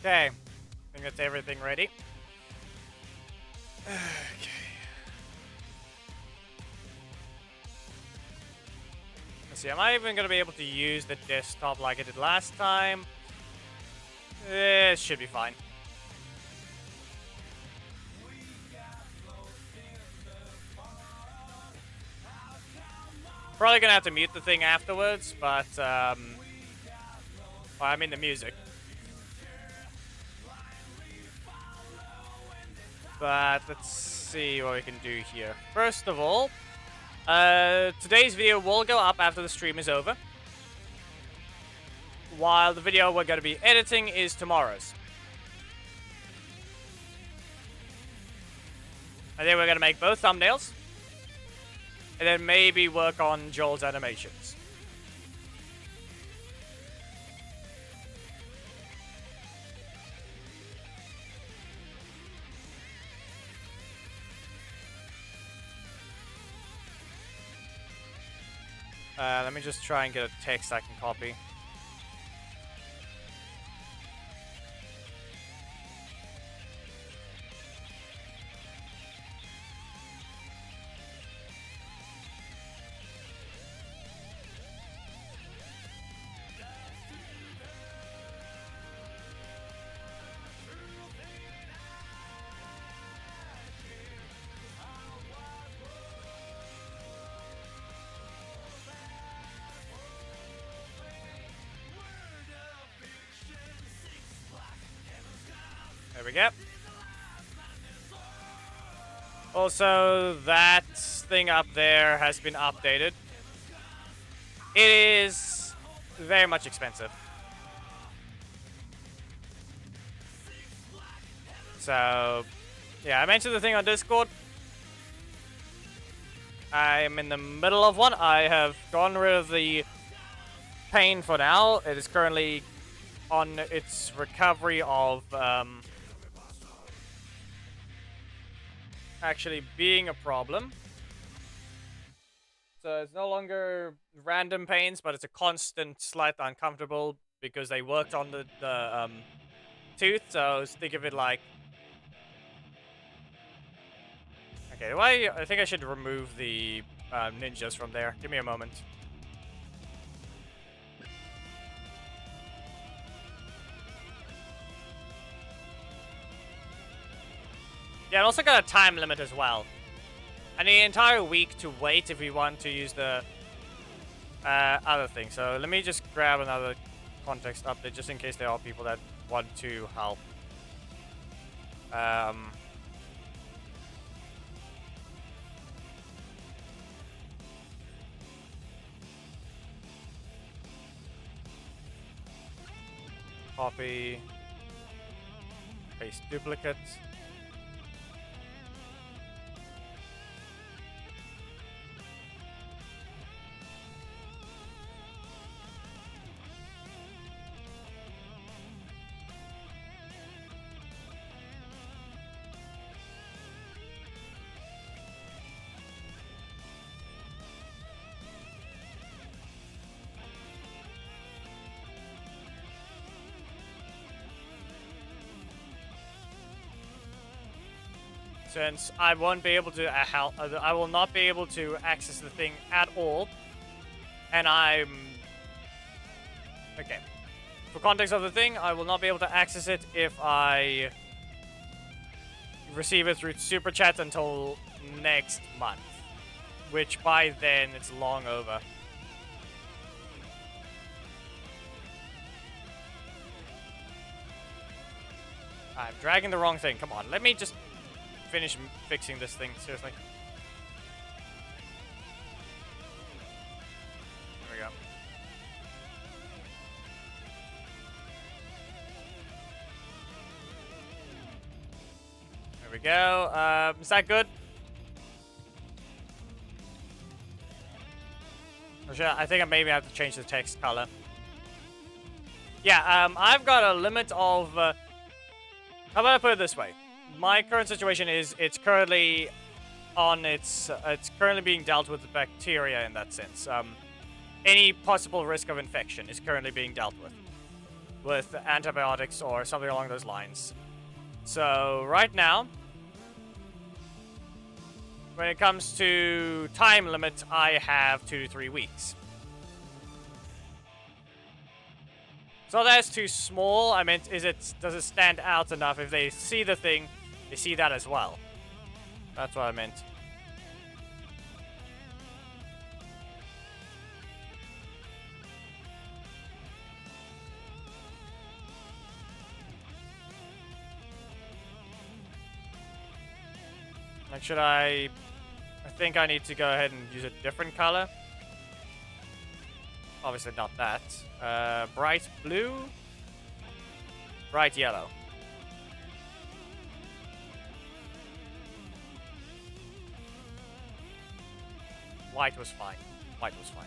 Okay. I think that's everything ready. Okay. Let's see, am I even going to be able to use the desktop like I did last time? It should be fine. Probably going to have to mute the thing afterwards, but, well, I mean the music. But let's see what we can do here. First of all, today's video will go up after the stream is over, while the video we're going to be editing is tomorrow's. And then we're going to make both thumbnails, and then maybe work on Joel's animations. Let me just try and get a text I can copy. There we go. Also, that thing up there has been updated. It is very much expensive. So, yeah, I mentioned the thing on Discord. I am in the middle of one. I have gotten rid of the pain for now. It is currently on its recovery of actually being a problem. So it's no longer random pains, but it's a constant, slight uncomfortable because they worked on the tooth. So think of it like, okay, I think I should remove the ninjas from there. Give me a moment. Yeah, and also got a time limit as well. And the entire week to wait if we want to use the other thing. So let me just grab another context update just in case there are people that want to help. Copy. Paste duplicate. Since I won't be able to I will not be able to access the thing at all, and I'm okay. For context of the thing, I will not be able to access it if I receive it through Super Chat until next month, which by then it's long over. I'm dragging the wrong thing. Come on, let me just finish fixing this thing, seriously. There we go. There we go. Is that good? I think I maybe have to change the text color. Yeah, I've got a limit of... how about I put it this way? My current situation is it's currently on it's currently being dealt with the bacteria in that sense. Any possible risk of infection is currently being dealt with. with antibiotics or something along those lines. So right now, when it comes to time limit, I have 2 to 3 weeks. So that's too small. I meant, does it stand out enough? If they see the thing, they see that as well. That's what I meant. Like, should I think I need to go ahead and use a different color. Obviously not that. Bright blue. Bright yellow. White was fine. White was fine.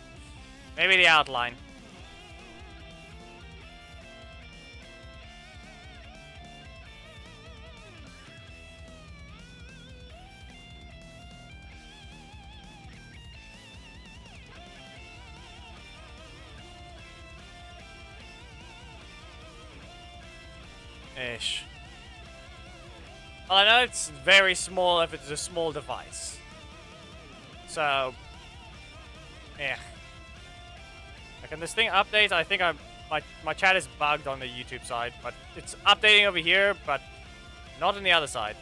Maybe the outline. Ish. Well, I know it's very small if it's a small device. So, yeah. Can this thing update? I think my chat is bugged on the YouTube side, but it's updating over here, but not on the other side.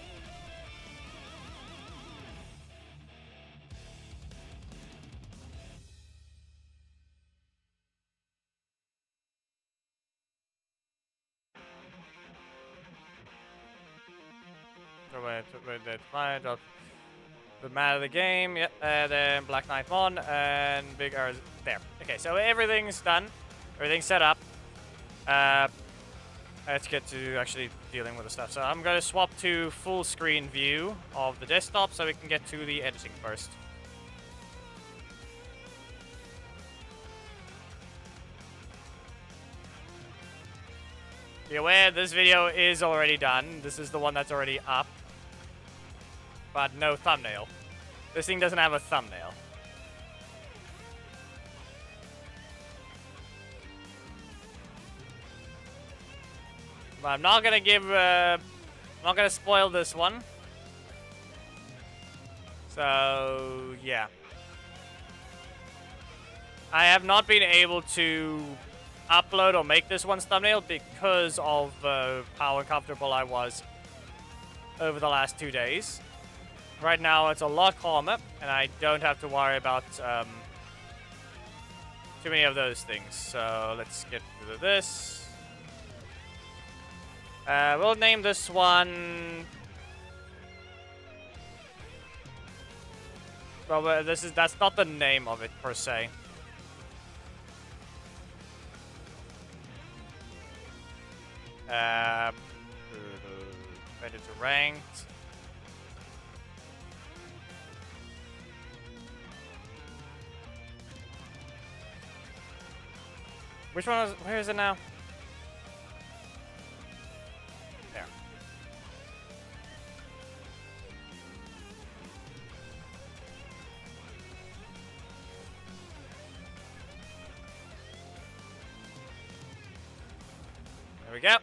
The man of the game, yeah, then Black Knight Mon, and Big Arrows there. Okay, so everything's done. Everything's set up. Let's get to actually dealing with the stuff. So I'm going to swap to full screen view of the desktop so we can get to the editing first. Be aware, this video is already done. This is the one that's already up. But no thumbnail. This thing doesn't have a thumbnail. But I'm not gonna give, I'm not gonna spoil this one. So, yeah. I have not been able to upload or make this one's thumbnail because of how uncomfortable I was over the last 2 days. Right now it's a lot calmer and I don't have to worry about too many of those things. So let's get rid of this. We'll name this one. Well, that's not the name of it per se. Ready to ranked. Which one is, where is it now? There. There we go.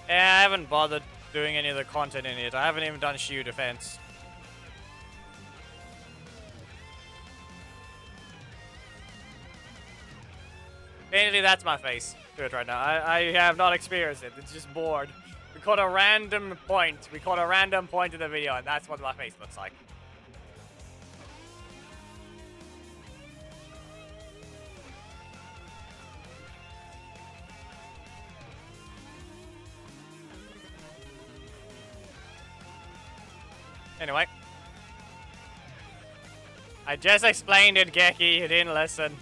Yeah, I haven't bothered doing any of the content in it. I haven't even done Shield Defense. Basically, that's my face to it right now. I have not experienced it. It's just bored. We caught a random point. We caught a random point in the video, and that's what my face looks like. Anyway. I just explained it, Geki. You didn't listen.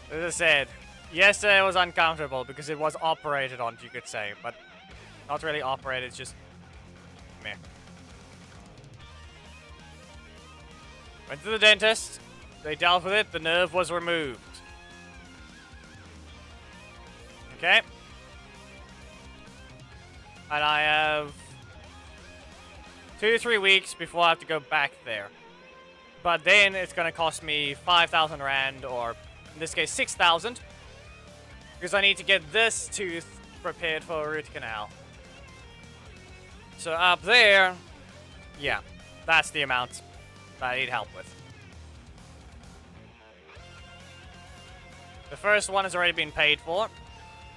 As I said, yesterday was uncomfortable because it was operated on, you could say. But not really operated, it's just meh. Went to the dentist. They dealt with it. The nerve was removed. Okay. And I have 2 to 3 weeks before I have to go back there. But then it's gonna cost me 5,000 Rand, or in this case 6,000. Because I need to get this tooth prepared for a root canal. So up there, yeah, that's the amount that I need help with. The first one has already been paid for,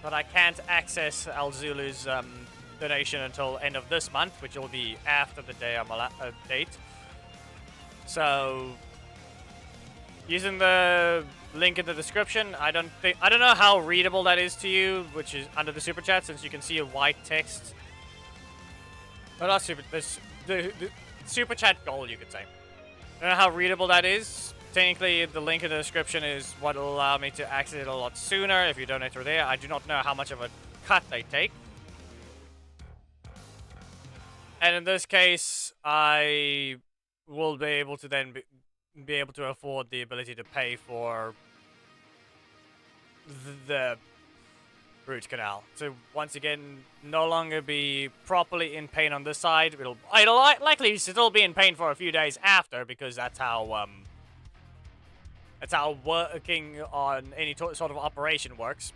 but I can't access Al Zulu's donation until end of this month, which will be after the day I'm date. So, using the link in the description, I don't know how readable that is to you, which is under the super chat, since you can see a white text. No, not super. The super chat goal, you could say. I don't know how readable that is. Technically, the link in the description is what will allow me to access it a lot sooner if you donate through there. I do not know how much of a cut they take. And in this case, I will be able to then be able to afford the ability to pay for the root canal. So once again, no longer be properly in pain on this side. It'll likely still be in pain for a few days after, because that's how working on any sort of operation works.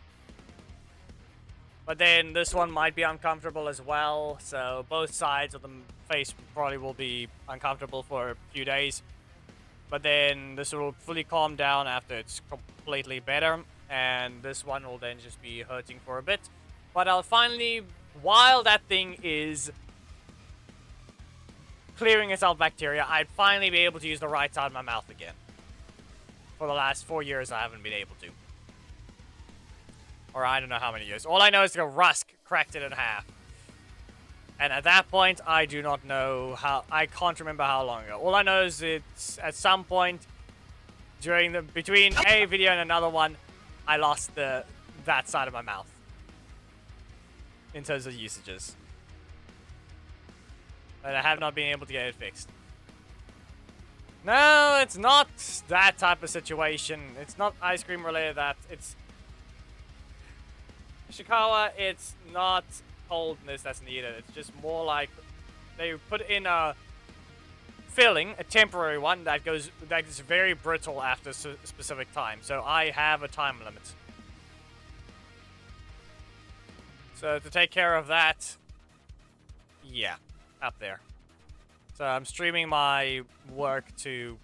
But then this one might be uncomfortable as well, so both sides of the face probably will be uncomfortable for a few days. But then this will fully calm down after it's completely better, and this one will then just be hurting for a bit. But I'll finally, while that thing is clearing its out bacteria, I'd finally be able to use the right side of my mouth again. For the last 4 years, I haven't been able to. Or I don't know how many years. All I know is the Rusk cracked it in half. And at that point, I do not know how... I can't remember how long ago. All I know is it's at some point during the... between a video and another one, I lost that side of my mouth. In terms of usages. And I have not been able to get it fixed. No, it's not that type of situation. It's not ice cream related. It's... Ishikawa, it's not coldness that's needed. It's just more like they put in a filling, a temporary one that is very brittle after a specific time. So I have a time limit. So to take care of that, yeah, up there. So I'm streaming my work to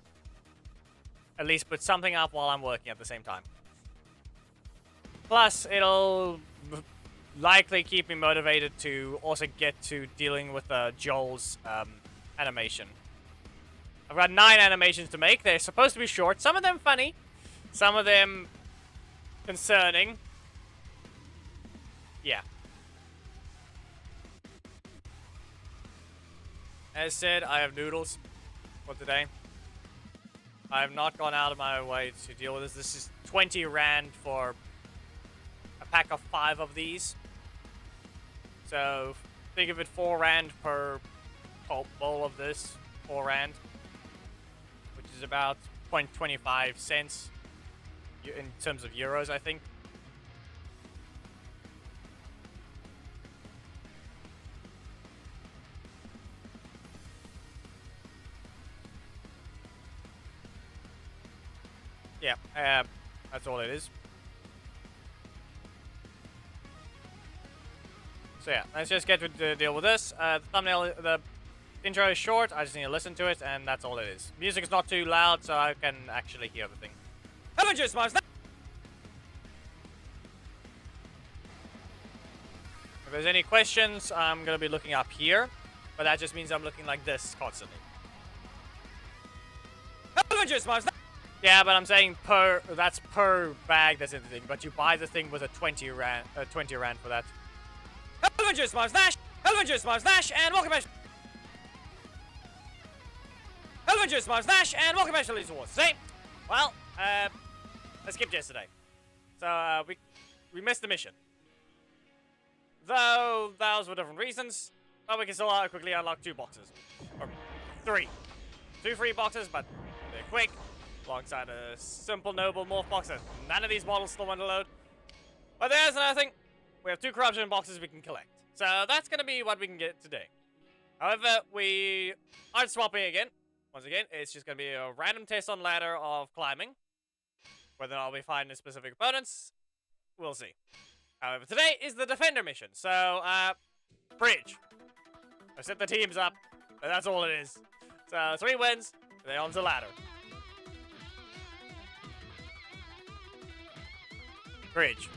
at least put something up while I'm working at the same time. Plus, it'll likely keep me motivated to also get to dealing with Joel's animation. I've got 9 animations to make. They're supposed to be short. Some of them funny. Some of them concerning. Yeah. As said, I have noodles for today. I have not gone out of my way to deal with this. This is 20 Rand for a pack of 5 of these. So think of it 4 Rand per bowl of this. 4 Rand. Which is about 0.25 cents in terms of euros, I think. Yeah, that's all it is. So yeah, let's just get to deal with this. The thumbnail, the intro is short. I just need to listen to it, and that's all it is. Music is not too loud, so I can actually hear the thing. Avengers, If there's any questions, I'm gonna be looking up here, but that just means I'm looking like this constantly. Avengers, yeah, but I'm saying that's per bag that's in the thing, but you buy the thing with a 20 rand for that. Avengers, Slash, and welcome back. Avengers, Slash, and welcome back to Elite Wars. See? Well, I skipped yesterday. So, we missed the mission. Though, that was for different reasons. But we can still quickly unlock 2 boxes. Or 3. 2 free boxes, but they're quick. Alongside a simple noble morph box that none of these models still want to load. But there's another thing. we have 2 corruption boxes we can collect. So that's gonna be what we can get today. However, we aren't swapping again. Once again, it's just gonna be a random test on ladder of climbing. Whether or not we find the specific opponents, we'll see. However, today is the defender mission. So, bridge. I set the teams up, and that's all it is. So, 3 wins, then on to ladder. Bridge.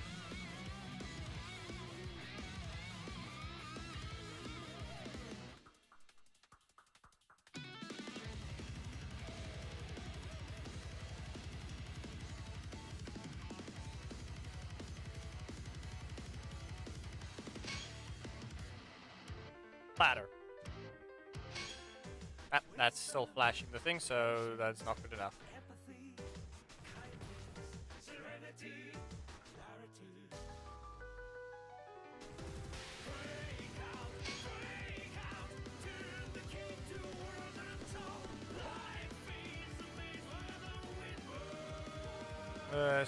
Ladder. That's still flashing the thing, so that's not good enough.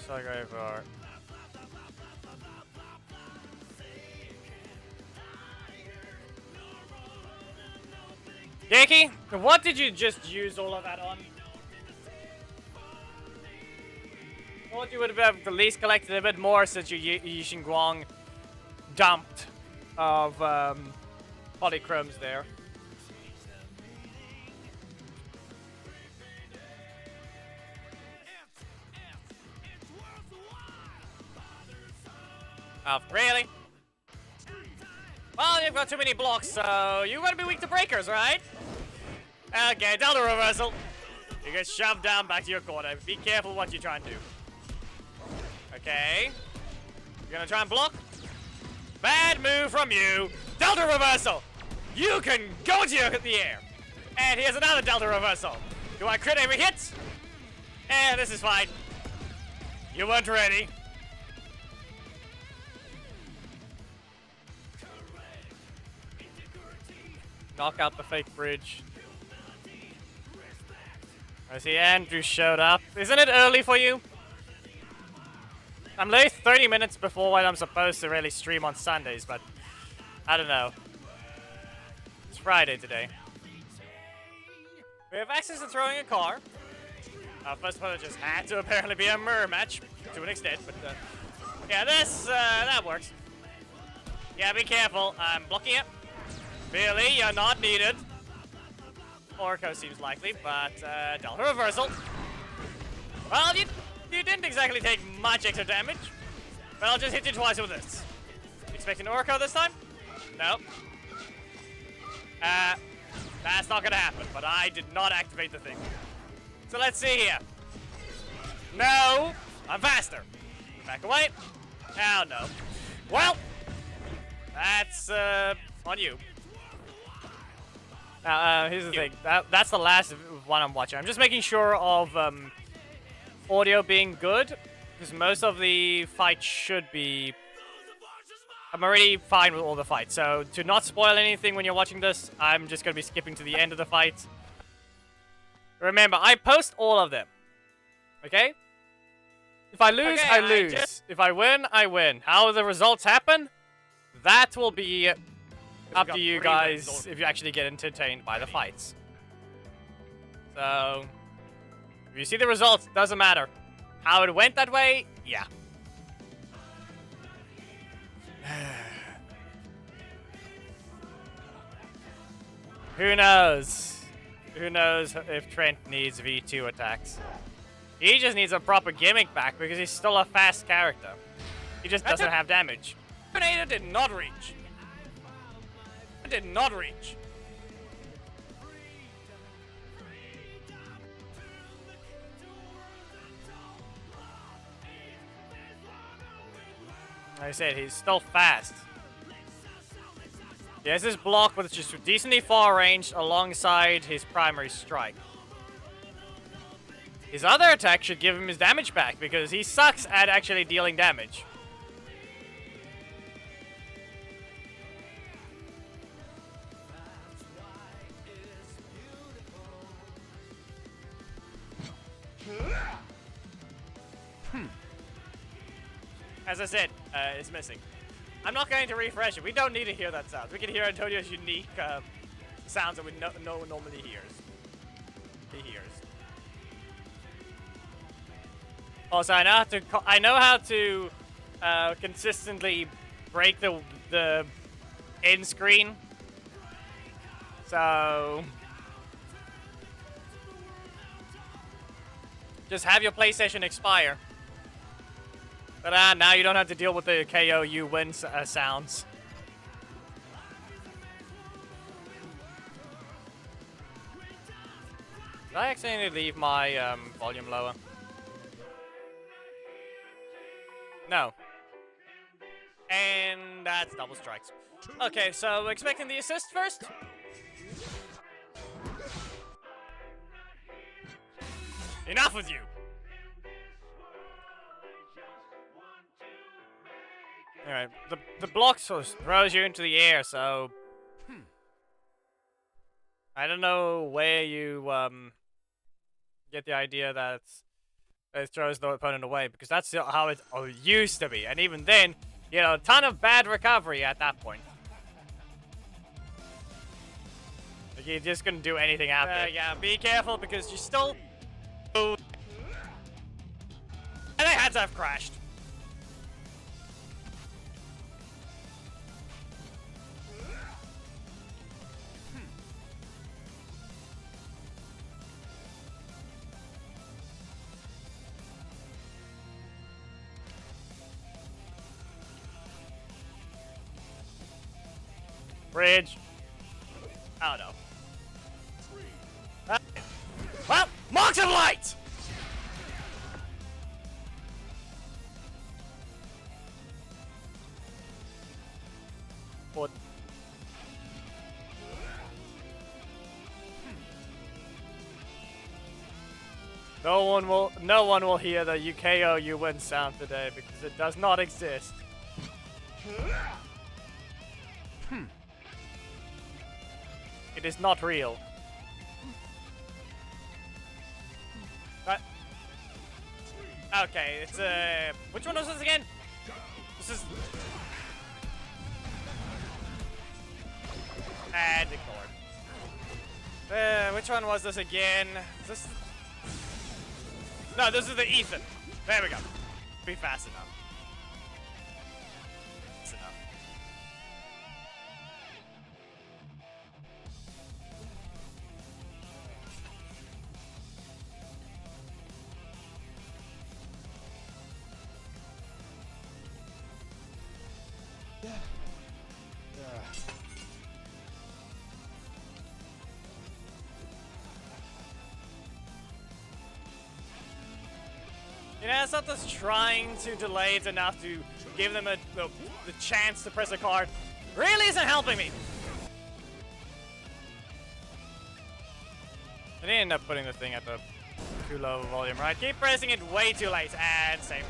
So I go for Yankee, what did you just use all of that on? I thought you would have at least collected a bit more since your Yi Xingguang dumped of polychromes there. Oh, really? Well, you've got too many blocks, so you're gonna be weak to breakers, right? Okay, Delta reversal. You get shoved down back to your corner. Be careful what you try and do. Okay. You're gonna try and block? Bad move from you. Delta reversal. You can go to the air. And here's another Delta reversal. Do I crit every hit? And this is fine. You weren't ready. Knock out the fake bridge. I see Andrew showed up. Isn't it early for you? I'm late 30 minutes before when I'm supposed to really stream on Sundays, but I don't know. It's Friday today. We have access to throwing a car. First of all, it just had to apparently be a mirror match to an extent, but yeah, this that works. Yeah, be careful. I'm blocking it. Billy, you're not needed. Orko seems likely, but Delta reversal. Well, you didn't exactly take much extra damage, but I'll just hit you twice with this. Expecting Orko this time? Nope. That's not gonna happen, but I did not activate the thing. So let's see here. No! I'm faster. Back away. Oh, no. Well, that's on you. Now, here's the thing. That's the last one I'm watching. I'm just making sure of audio being good, because most of the fight should be... I'm already fine with all the fights, so to not spoil anything when you're watching this, I'm just going to be skipping to the end of the fight. Remember, I post all of them. Okay? If I lose, okay, I lose. If I win, I win. How the results happen, that will be up to you guys if you actually get entertained by the fights. So, if you see the results, doesn't matter. How it went that way, yeah. Who knows? Who knows if Trent needs V2 attacks? He just needs a proper gimmick back because he's still a fast character. He just doesn't have damage. Tornado did not reach. It did not reach. Like I said, he's still fast. He has this block with just decently far range alongside his primary strike. His other attack should give him his damage back because he sucks at actually dealing damage. As I said, it's missing. I'm not going to refresh it. We don't need to hear that sound. We can hear Antonio's unique sounds that we no one normally hears. He hears. Also, I know how to consistently break the end screen. So just have your PlayStation expire. But now you don't have to deal with the KO you win sounds. Did I accidentally leave my volume lower? No. And that's double strikes. Okay, so expecting the assist first? Enough with you! Alright, the block sort of throws you into the air, so... I don't know where you get the idea that it throws the opponent away, because that's how it used to be. And even then, you know, a ton of bad recovery at that point. Like, you just couldn't do anything after. Yeah, be careful, because you still... And they had to have crashed. Bridge. Oh no. Well, Marks of Light! What? No one will hear the UKO you win sound today because it does not exist. It is not real. But okay, it's which one was this again? This is and ignored. Which one was this again? Is this? No, this is the Ethan. There we go. Be fast enough. Fast enough. You know, something's trying to delay it enough to give them the chance to press a card. Really isn't helping me. I didn't end up putting the thing at the too low volume, right? Keep pressing it way too late. And same.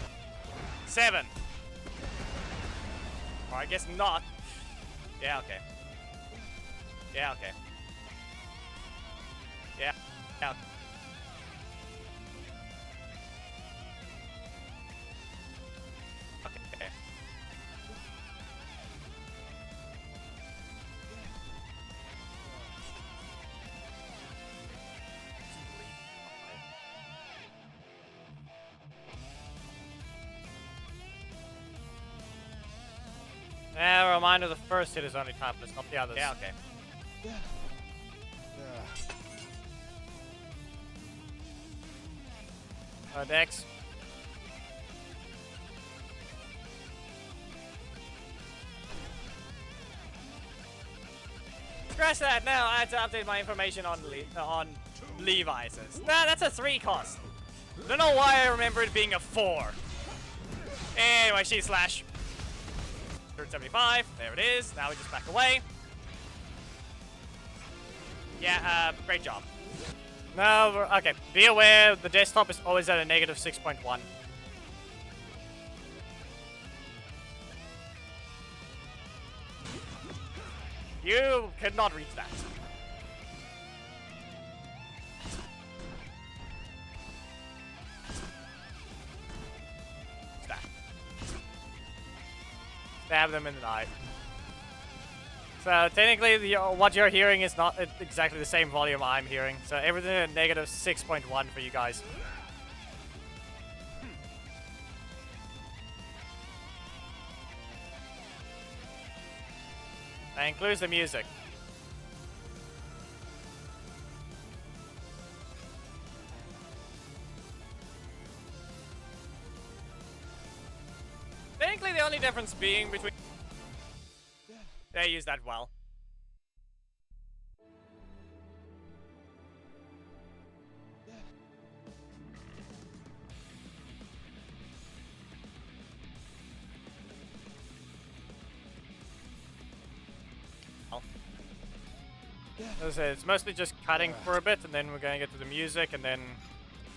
7. Or I guess not. Yeah, okay. Yeah, okay. Yeah. Yeah. Okay. Yeah, a reminder, the first hit is only timeless, not the others. Yeah, okay. Dex. Scratch that now. I had to update my information on Levi's. Nah, that's a 3 cost. Don't know why I remember it being a 4. Anyway, she slash. 175. There it is. Now we just back away. Yeah, great job. No, okay. Be aware the desktop is always at a negative 6.1. You cannot reach that. stab them in the eye. So technically, what you're hearing is not exactly the same volume I'm hearing. So everything at negative 6.1 for you guys. That includes the music. Technically, the only difference being between... They use that well. As I say, it's mostly just cutting for a bit, and then we're going to get to the music, and then,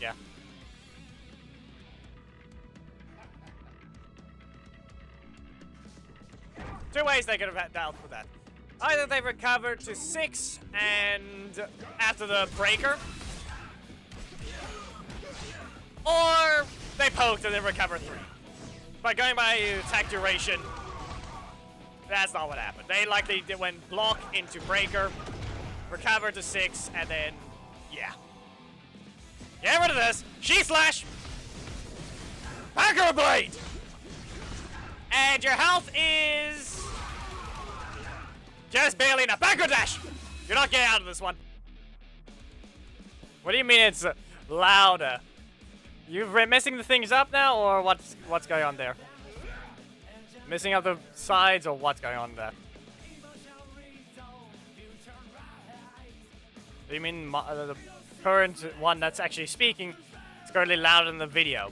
yeah. Two ways they could have dealt with that. Either they recovered to 6 and after the breaker, or they poked and then recovered 3. By going by attack duration, that's not what happened. They likely went block into breaker, recover to 6, and then, yeah. Get rid of this. Sheath slash. Backer blade. And your health is just barely enough. Backer dash. You're not getting out of this one. What do you mean it's louder? You're messing the things up now, or what's going on there? Missing up the sides, or what's going on there? Do you mean the current one that's actually speaking is currently louder than the video?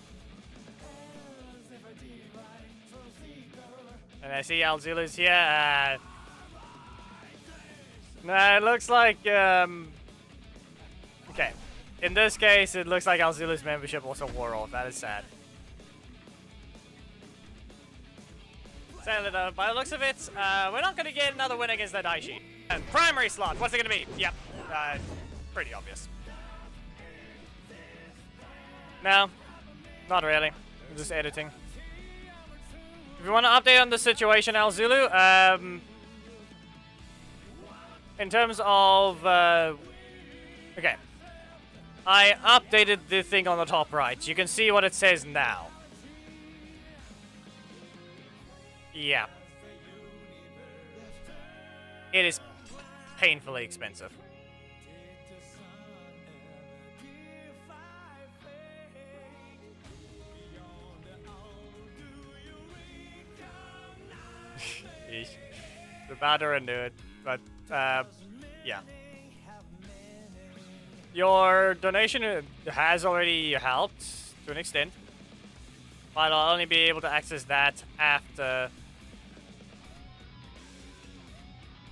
And I see Alzulu's here. Nah, it looks like, okay. In this case, it looks like Alzulu's membership also wore off. That is sad. Sadly though, by the looks of it, we're not going to get another win against that Daishi. Primary slot, what's it going to be? Yep, pretty obvious. No, not really. I'm just editing. If you want to update on the situation, Alzulu, in terms of, okay. I updated the thing on the top right. You can see what it says now. Yeah. It is painfully expensive. The batter and do it, but yeah. Your donation has already helped to an extent, but I'll only be able to access that after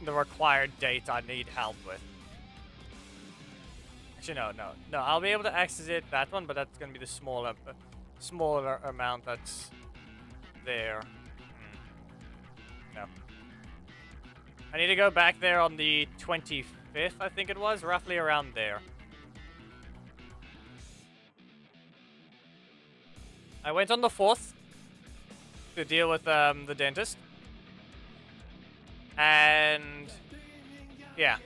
the required date I need help with. Actually, no. I'll be able to access it, that one, but that's going to be the smaller amount that's there. No. I need to go back there on the 25th, I think it was, roughly around there. I went on the 4th to deal with the dentist. And yeah.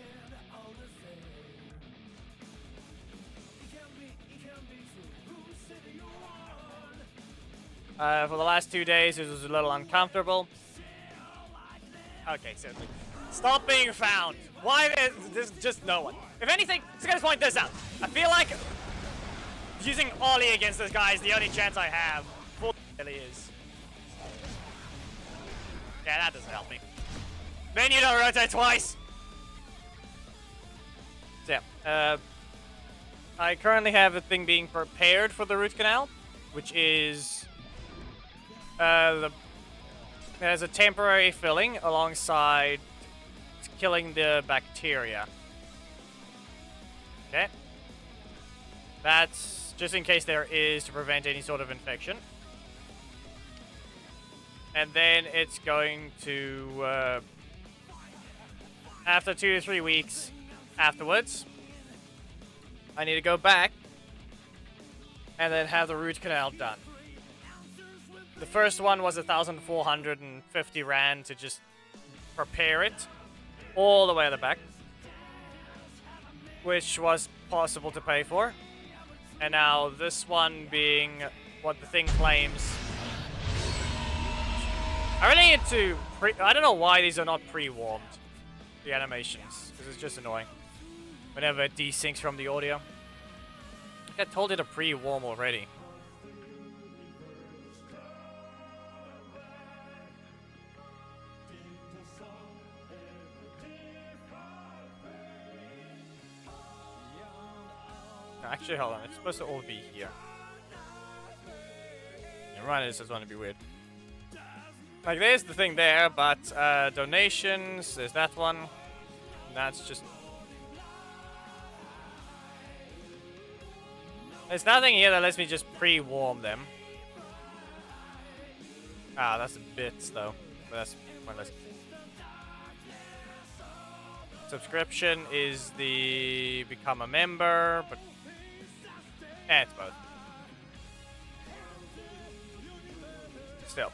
For the last 2 days, it was a little uncomfortable. Okay, so stop being found. Why is just no one? If anything, let's just point this out. I feel like using Ollie against this guy is the only chance I have. Really is. Yeah, that doesn't help me. Then you don't rotate twice. So yeah, I currently have a thing being prepared for the root canal, which is it has a temporary filling alongside killing the bacteria. Okay. That's just in case there is, to prevent any sort of infection. And then it's going to, after 2 to 3 weeks afterwards, I need to go back and then have the root canal done. The first one was 1,450 rand to just prepare it all the way at the back, which was possible to pay for. And now this one being what the thing claims. I really need to I don't know why these are not pre-warmed, the animations, because it's just annoying whenever it desyncs from the audio. I told it to pre-warm already. No, actually, hold on. It's supposed to all be here. You're right, this is going to be weird. Like, there's the thing there, but donations, there's that one. That's just... There's nothing here that lets me just pre-warm them. Ah, that's bits, though. But that's pointless. Subscription is the become a member, but... it's both. Still.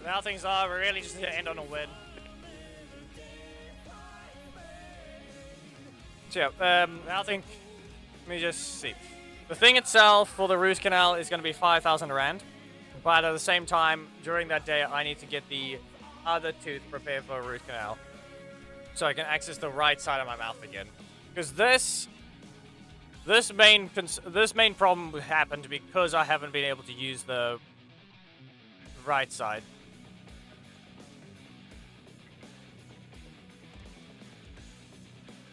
But how things are, we really just need to end on a win. So yeah, I think... Let me just see. The thing itself for the root canal is going to be 5,000 rand. But at the same time, during that day, I need to get the other tooth prepared for a root canal. So I can access the right side of my mouth again. Because this main problem happened because I haven't been able to use the right side.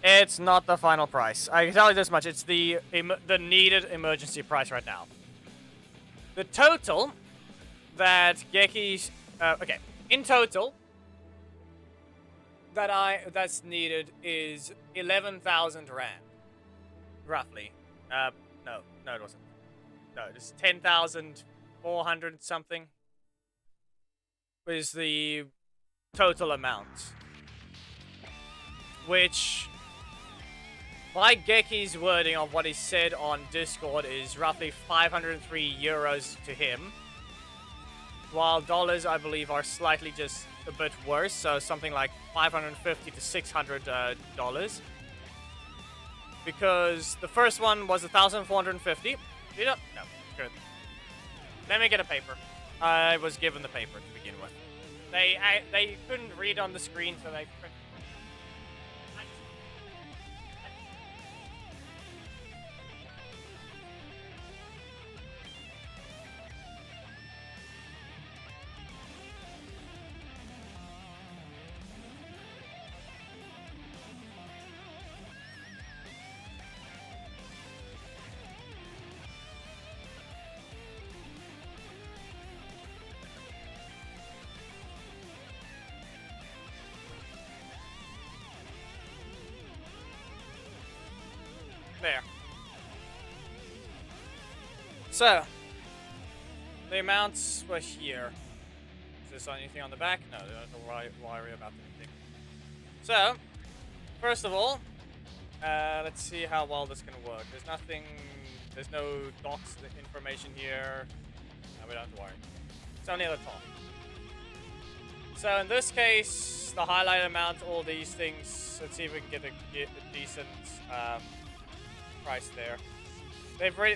It's not the final price. I can tell you this much. It's the needed emergency price right now. The total that Geki's... okay. In total, that's needed is 11,000 rand. Roughly. No, it wasn't. No, it's 10,400 something. Is the total amount. Which... by Geki's wording of what he said on Discord is roughly 503 euros to him. While dollars, I believe, are slightly just a bit worse. So something like 550 to 600 dollars. Because the first one was 1,450. You know, no, good. Let me get a paper. I was given the paper to begin with. They couldn't read on the screen, so they printed. There. So, the amounts were here. Is there anything on the back? No, they don't worry about anything. So, first of all, let's see how well this can work. There's nothing, there's no docs information here. No, we don't have to worry. It's only at the top. So in this case, the highlight amount, all these things, let's see if we can get a decent price there.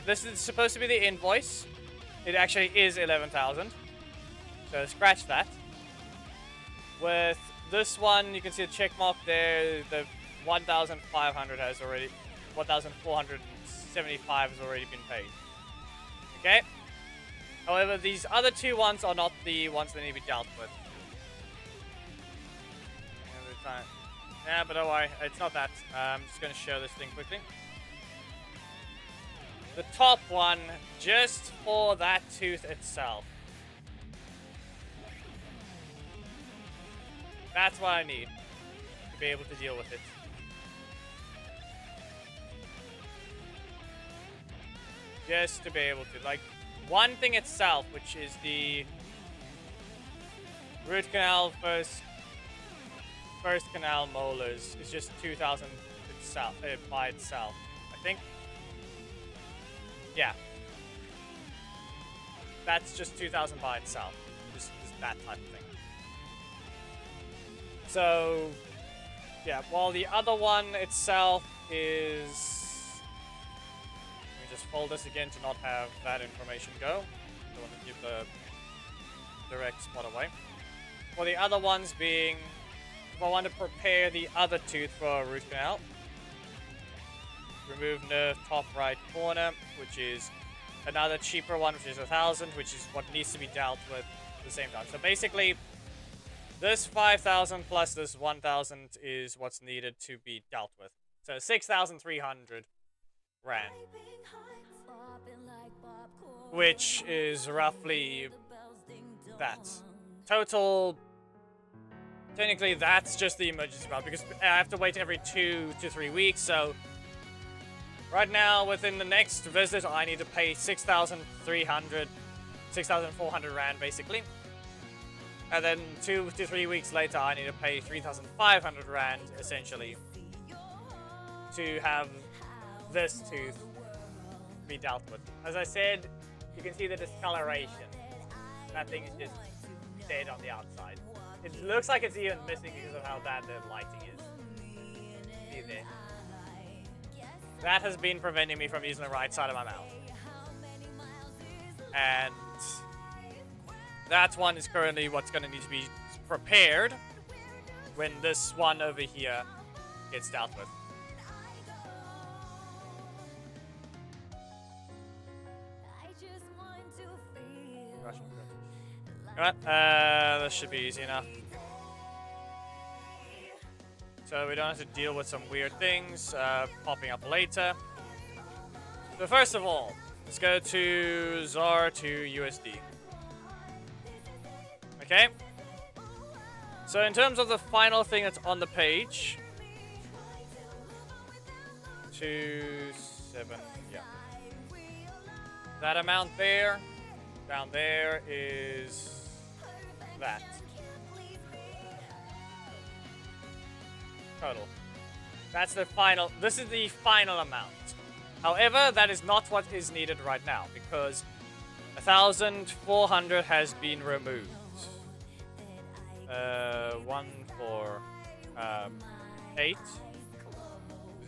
This is supposed to be the invoice. It actually is 11,000. So scratch that. With this one, you can see the check mark there. The 1,500 has already, 1,475 has already been paid. Okay. However, these other two ones are not the ones that need to be dealt with. Yeah, but don't worry, it's not that. I'm just going to show this thing quickly. The top one, just for that tooth itself. That's what I need to be able to deal with it. Just to be able to, like, one thing itself, which is the root canal first canal molars, is just 2,000 itself, by itself, I think. Yeah. that's just 2,000 by itself. Just that type of thing. So, yeah, while the other one itself is... Let me just fold this again to not have that information go. Don't want to give the direct spot away. Well, the other ones being... If I want to prepare the other tooth for a root canal, remove nerve top right corner, which is another cheaper one, which is 1,000, which is what needs to be dealt with at the same time. So basically, this 5,000 plus this 1,000 is what's needed to be dealt with. So 6,300 Rand. Which is roughly that. Total... Technically, that's just the emergency amount, because I have to wait every 2 to 3 weeks, so... Right now, within the next visit, I need to pay 6,400 Rand, basically. And then 2 to 3 weeks later, I need to pay 3,500 Rand, essentially, to have this tooth be dealt with. As I said, you can see the discoloration. That thing is just dead on the outside. It looks like it's even missing because of how bad the lighting is. See there? That has been preventing me from using the right side of my mouth. And that one is currently what's going to need to be prepared when this one over here gets dealt with. Alright, this should be easy enough. So we don't have to deal with some weird things popping up later. So first of all, let's go to ZAR to USD. Okay? So in terms of the final thing that's on the page, 2,7, yeah. That amount there, down there is that. Total. That's the final, this is the final amount. However, that is not what is needed right now, because 1,400 has been removed. 148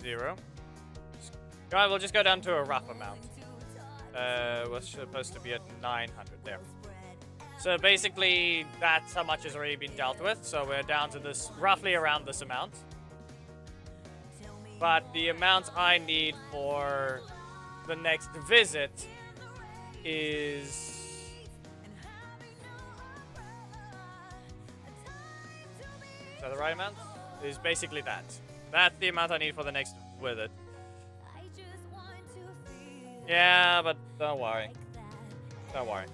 0. Alright, we'll just go down to a rough amount. We're supposed to be at 900 there. So basically, that's how much has already been dealt with. So we're down to this, roughly around this amount. But the amount I need for the next visit is... Is that the right amount? Is basically that. That's the amount I need for the next visit. Yeah, but don't worry. Don't worry.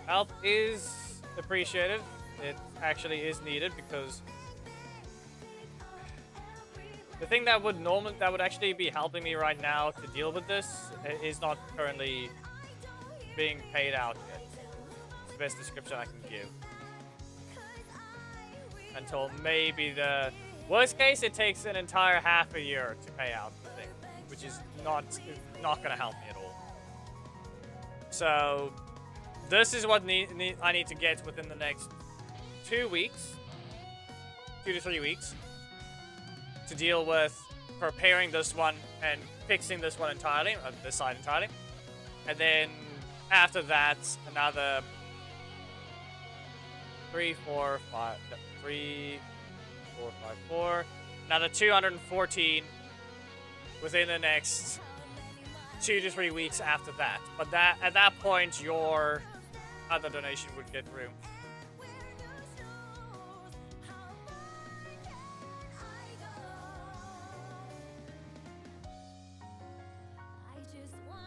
Help is appreciated. It actually is needed because the thing that would actually be helping me right now to deal with this is not currently being paid out yet. It's the best description I can give. Until maybe the worst case, it takes an entire half a year to pay out the thing, which is not going to help me at all. So this is what I need to get within the next 2 weeks, 2 to 3 weeks, to deal with preparing this one and fixing this one entirely, this side entirely. And then after that, another 3, 4, 5, 3, 4, 5, 4, another 214 within the next 2 to 3 weeks after that. But at that point, your other donation would get through.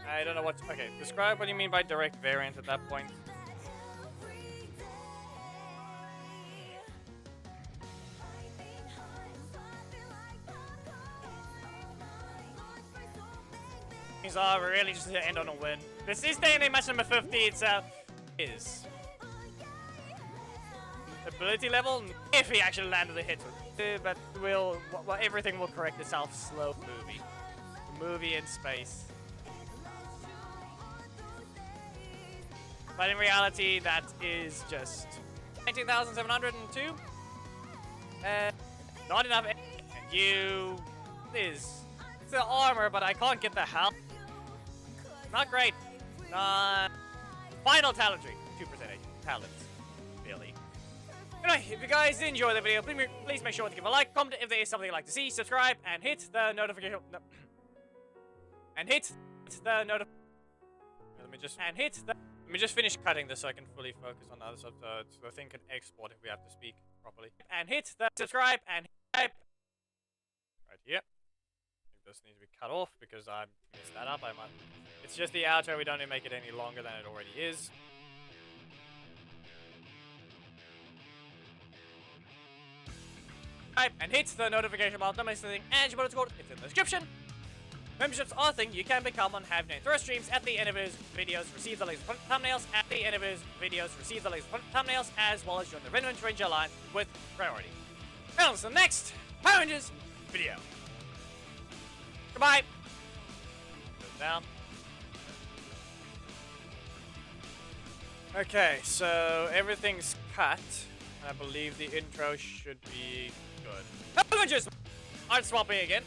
I don't know what... Okay, describe what you mean by direct variant at that point. Things are really just to end on a win. This is day match number 15, so... Is... Ability level? If he actually landed the hit. But everything will correct itself slow movie. movie in space. But in reality, that is just 19,702. Not enough. And you is the armor, but I can't get the help. Not great. Final talent tree. 2% talents. Really. Anyway, if you guys enjoyed the video, please make sure to give a like, comment if there is something you'd like to see, subscribe, and hit the notification. No. And hit the notification. Let me just finish cutting this so I can fully focus on the other stuff, so the thing can export if we have to speak properly. And hit the subscribe and hit right here. I think this needs to be cut off because I messed that up. It's just the outro. We don't need to make it any longer than it already is. And hit the notification bell. Don't miss anything. And you want to it's in the description. Memberships are a thing you can become on Have No Throw streams. At the end of his videos, receive the latest thumbnails. At the end of his videos, receive the latest thumbnails, as well as join the Ribbit Ranger line with priority. And on to the next Power Rangers video. Goodbye. Goes down. Okay, so everything's cut. I believe the intro should be good. Power Rangers! Art swapping again.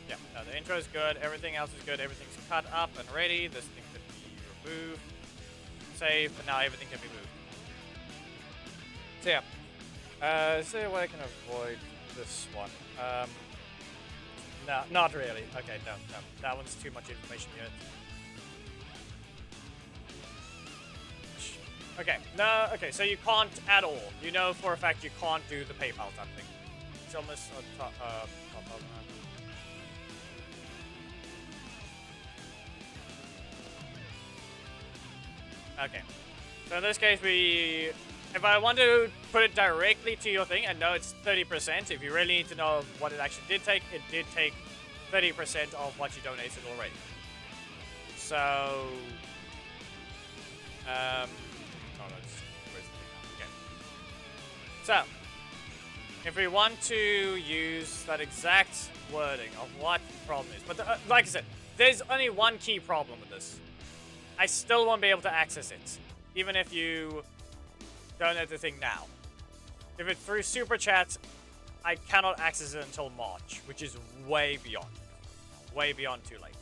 Yeah, no, the intro is good, everything else is good, everything's cut up and ready, this thing could be removed, save, and now everything can be moved. So yeah, see what I can avoid this one. No, not really. Okay, no, that one's too much information yet. Okay, no, okay, so you can't at all. You know for a fact you can't do the PayPal type thing. It's almost, okay, so in this case, if I want to put it directly to your thing, and no, it's 30%, if you really need to know what it actually did take, it did take 30% of what you donated already. So, oh no, where's the thing? Okay. So, if we want to use that exact wording of what the problem is, but like I said, there's only one key problem with this. I still won't be able to access it, even if you donate the thing now. If it's through Super Chat, I cannot access it until March, which is way beyond too late.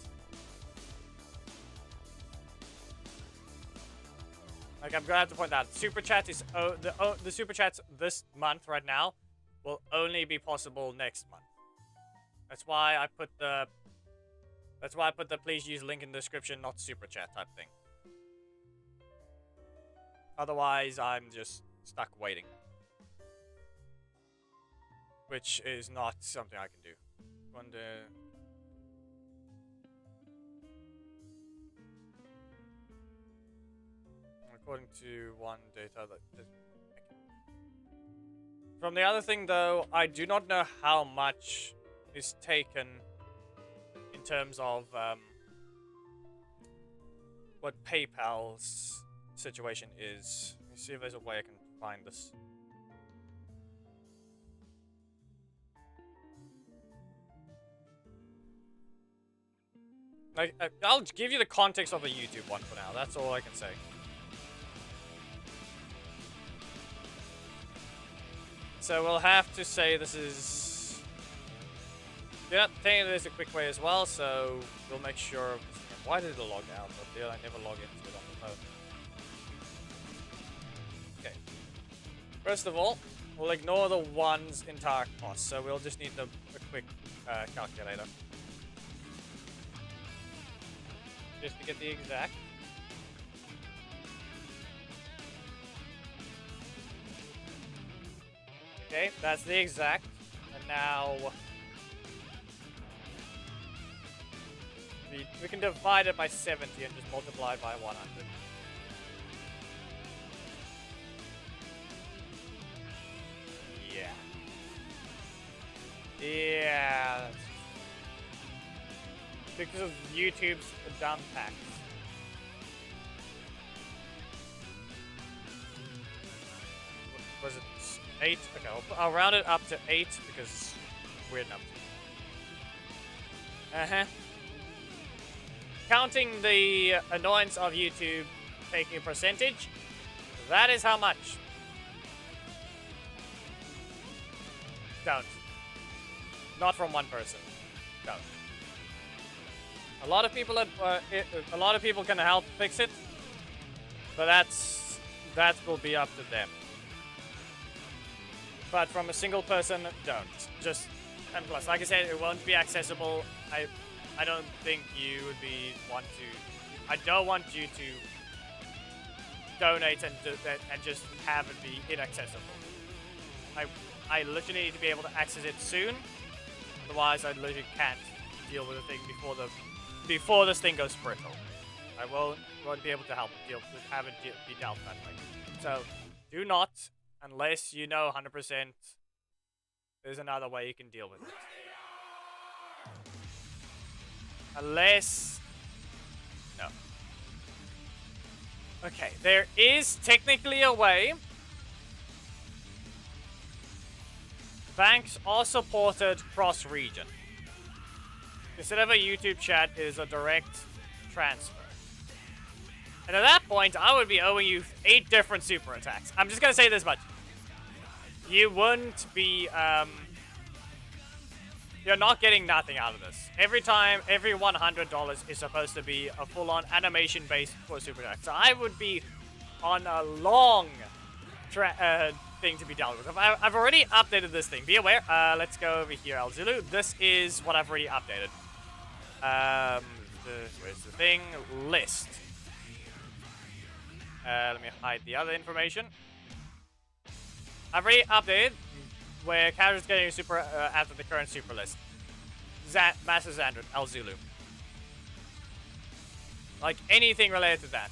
Like, I'm gonna have to point out, Super Chat is the Super Chats this month right now will only be possible next month. That's why I put the please use link in the description, not Super Chat type thing. Otherwise, I'm just stuck waiting. Which is not something I can do. According to one data that... From the other thing though, I do not know how much is taken in terms of what PayPal's situation is. Let me see if there's a way I can find this. I'll give you the context of the YouTube one for now. That's all I can say. So we'll have to say this is... Yeah, technically there's a quick way as well, so we'll make sure... Why did it log out? But I never log into it on the phone. Okay. First of all, we'll ignore the one's entire cost, so we'll just need a quick calculator. Just to get the exact. Okay, that's the exact. And now... We can divide it by 70 and just multiply it by 100. Yeah. Yeah. Because of YouTube's dumb tax. Was it 8? Okay, I'll round it up to 8 because it's weird enough. Uh-huh. Counting the annoyance of YouTube taking a percentage, that is how much. Don't. Not from one person. Don't. A lot of people can help fix it, but that will be up to them. But from a single person, don't. Just, and plus, like I said, it won't be accessible. I don't think you would want to. I don't want you to donate and just have it be inaccessible. I literally need to be able to access it soon. Otherwise, I literally can't deal with the thing before this thing goes brittle. I won't be able to have it be dealt that way. So do not, unless you know 100% there's another way you can deal with it. Unless... No. Okay, there is technically a way. Banks are supported cross-region. Instead of a YouTube chat, it is a direct transfer. And at that point, I would be owing you 8 different super attacks. I'm just gonna say this much. You wouldn't be, you're not getting nothing out of this. Every $100 is supposed to be a full-on animation base for super attack. So I would be on a long thing to be dealt with. I've already updated this thing. Be aware. Let's go over here, El Zulu. This is what I've already updated. Where's the thing? List. Let me hide the other information. I've already updated where characters getting super after the current super list. Master Xandred, El Zulu. Like anything related to that.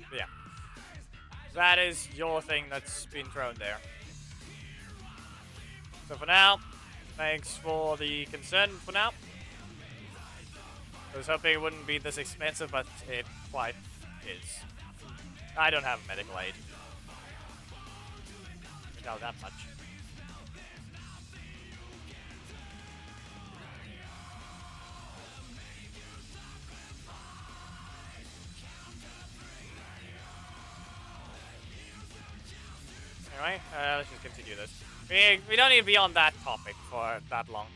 But yeah. That is your thing that's been thrown there. So for now, thanks for the concern for now. I was hoping it wouldn't be this expensive, but it quite is. I don't have medical aid. I doubt that much. Anyway, let's just continue this. We don't need to be on that topic for that long.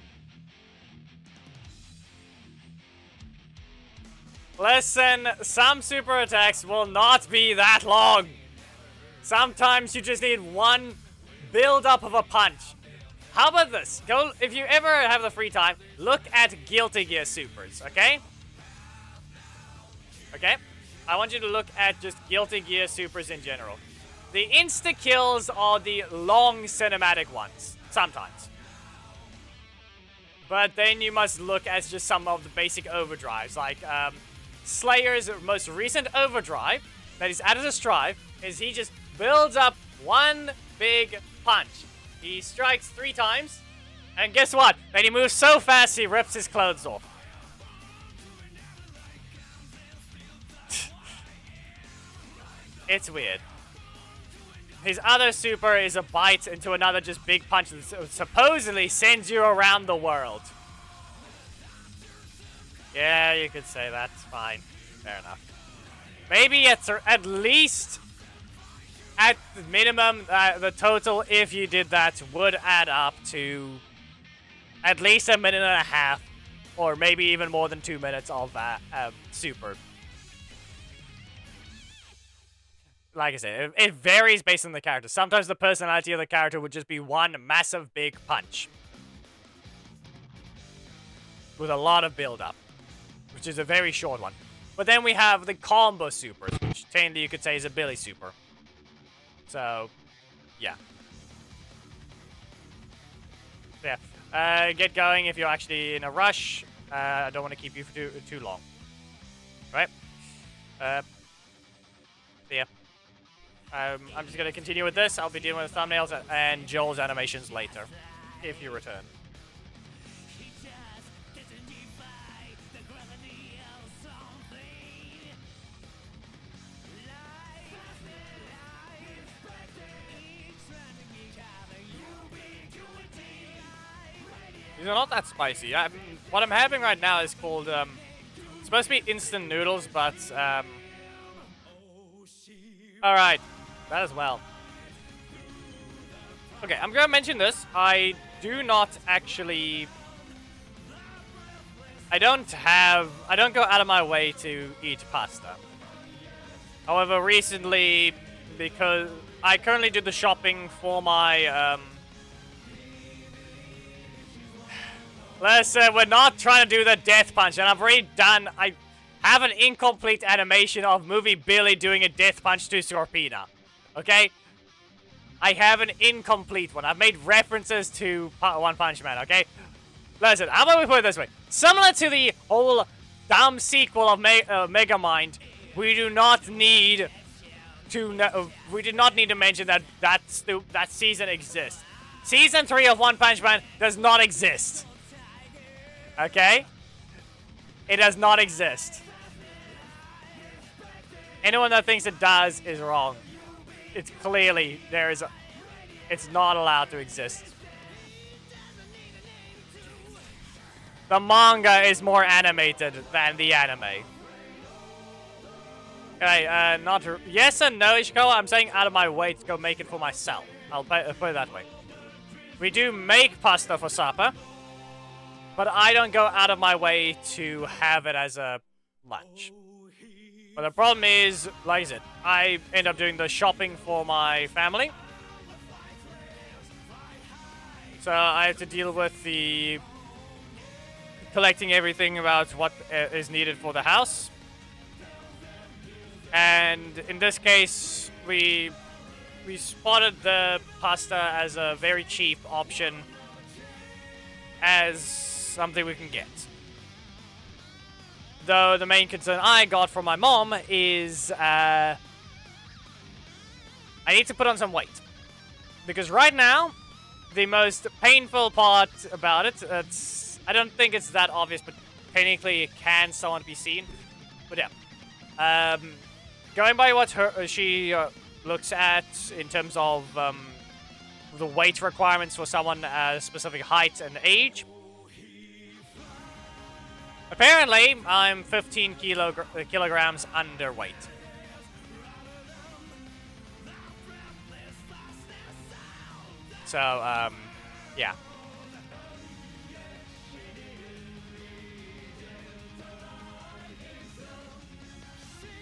Listen, some super attacks will not be that long. Sometimes you just need one build-up of a punch. How about this? Go, if you ever have the free time, look at Guilty Gear Supers, okay? Okay? I want you to look at just Guilty Gear Supers in general. The insta-kills are the long cinematic ones, sometimes. But then you must look at just some of the basic overdrives, like, Slayer's most recent overdrive that he's added a strive is he just builds up one big punch. He strikes 3 times, and guess what? Then he moves so fast he rips his clothes off. It's weird. His other super is a bite into another just big punch that supposedly sends you around the world. Yeah, you could say that's fine. Fair enough. Maybe at least, at the minimum, the total, if you did that, would add up to at least 1.5 minutes, or maybe even more than 2 minutes of that super. Like I said, it varies based on the character. Sometimes the personality of the character would just be one massive big punch with a lot of build-up, which is a very short one. But then we have the combo supers, which technically you could say is a Billy super. So, yeah. Yeah. Get going if you're actually in a rush. I don't want to keep you for too long. Right? Yeah. I'm just going to continue with this. I'll be dealing with thumbnails and Joel's animations later, if you return. These are not that spicy. What I'm having right now is called, it's supposed to be instant noodles, but, alright. That as well. Okay, I'm gonna mention this. I do not actually... I don't go out of my way to eat pasta. However, recently, because I currently do the shopping for my, listen, we're not trying to do the death punch, and I've already done... I have an incomplete animation of movie Billy doing a death punch to Scorpina. Okay? I have an incomplete one. I've made references to One Punch Man, okay? Listen, how about we put it this way? Similar to the whole dumb sequel of Megamind, we do not need to mention that season exists. Season 3 of One Punch Man does not exist. Okay? It does not exist. Anyone that thinks it does is wrong. It's clearly, it's not allowed to exist. The manga is more animated than the anime. Okay, yes and no, Ishikawa. I'm saying out of my way to go make it for myself. I'll put it that way. We do make pasta for supper, but I don't go out of my way to have it as a lunch. But the problem is, like I said, I end up doing the shopping for my family. So I have to deal with the collecting everything about what is needed for the house. And in this case, we spotted the pasta as a very cheap option, as something we can get. Though the main concern I got from my mom is I need to put on some weight. Because right now, the most painful part about it, I don't think it's that obvious, but technically it can somewhat be seen. But yeah. Going by what she looks at in terms of the weight requirements for someone at specific height and age, apparently, I'm 15 kilograms underweight. So, yeah.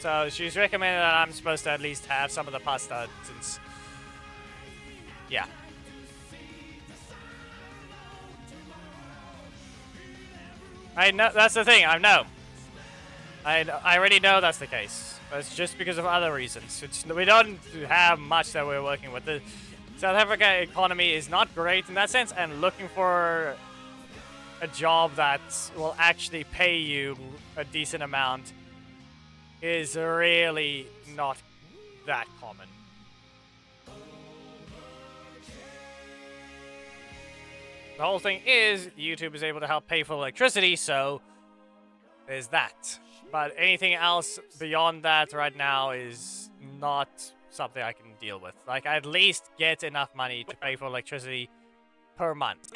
So, she's recommended that I'm supposed to at least have some of the pasta since... Yeah. I know, that's the thing, I know. I already know that's the case. But it's just because of other reasons. We don't have much that we're working with. The South Africa economy is not great in that sense, and looking for a job that will actually pay you a decent amount is really not that common. The whole thing is, YouTube is able to help pay for electricity, so there's that. But anything else beyond that right now is not something I can deal with. Like, I at least get enough money to pay for electricity per month.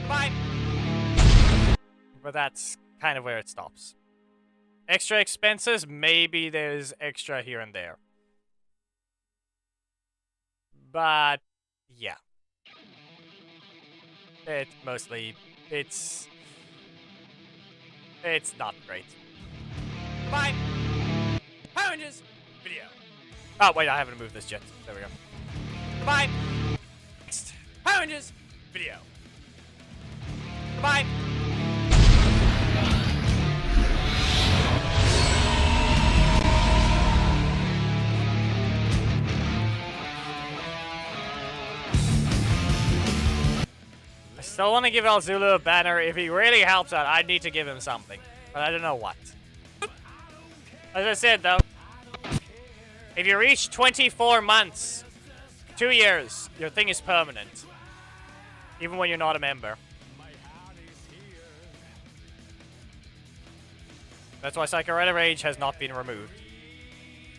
Bye! But that's kind of where it stops. Extra expenses, maybe there's extra here and there. But, yeah. It mostly, it's not great. Bye! Power Rangers video. Oh, wait, I haven't moved this yet. There we go. Goodbye! Next. Power Rangers video. Goodbye! I still want to give El Zulu a banner. If he really helps out, I need to give him something. But I don't know what. As I said, though, if you reach 24 months, 2 years, your thing is permanent. Even when you're not a member. That's why Psycho Red Rage has not been removed.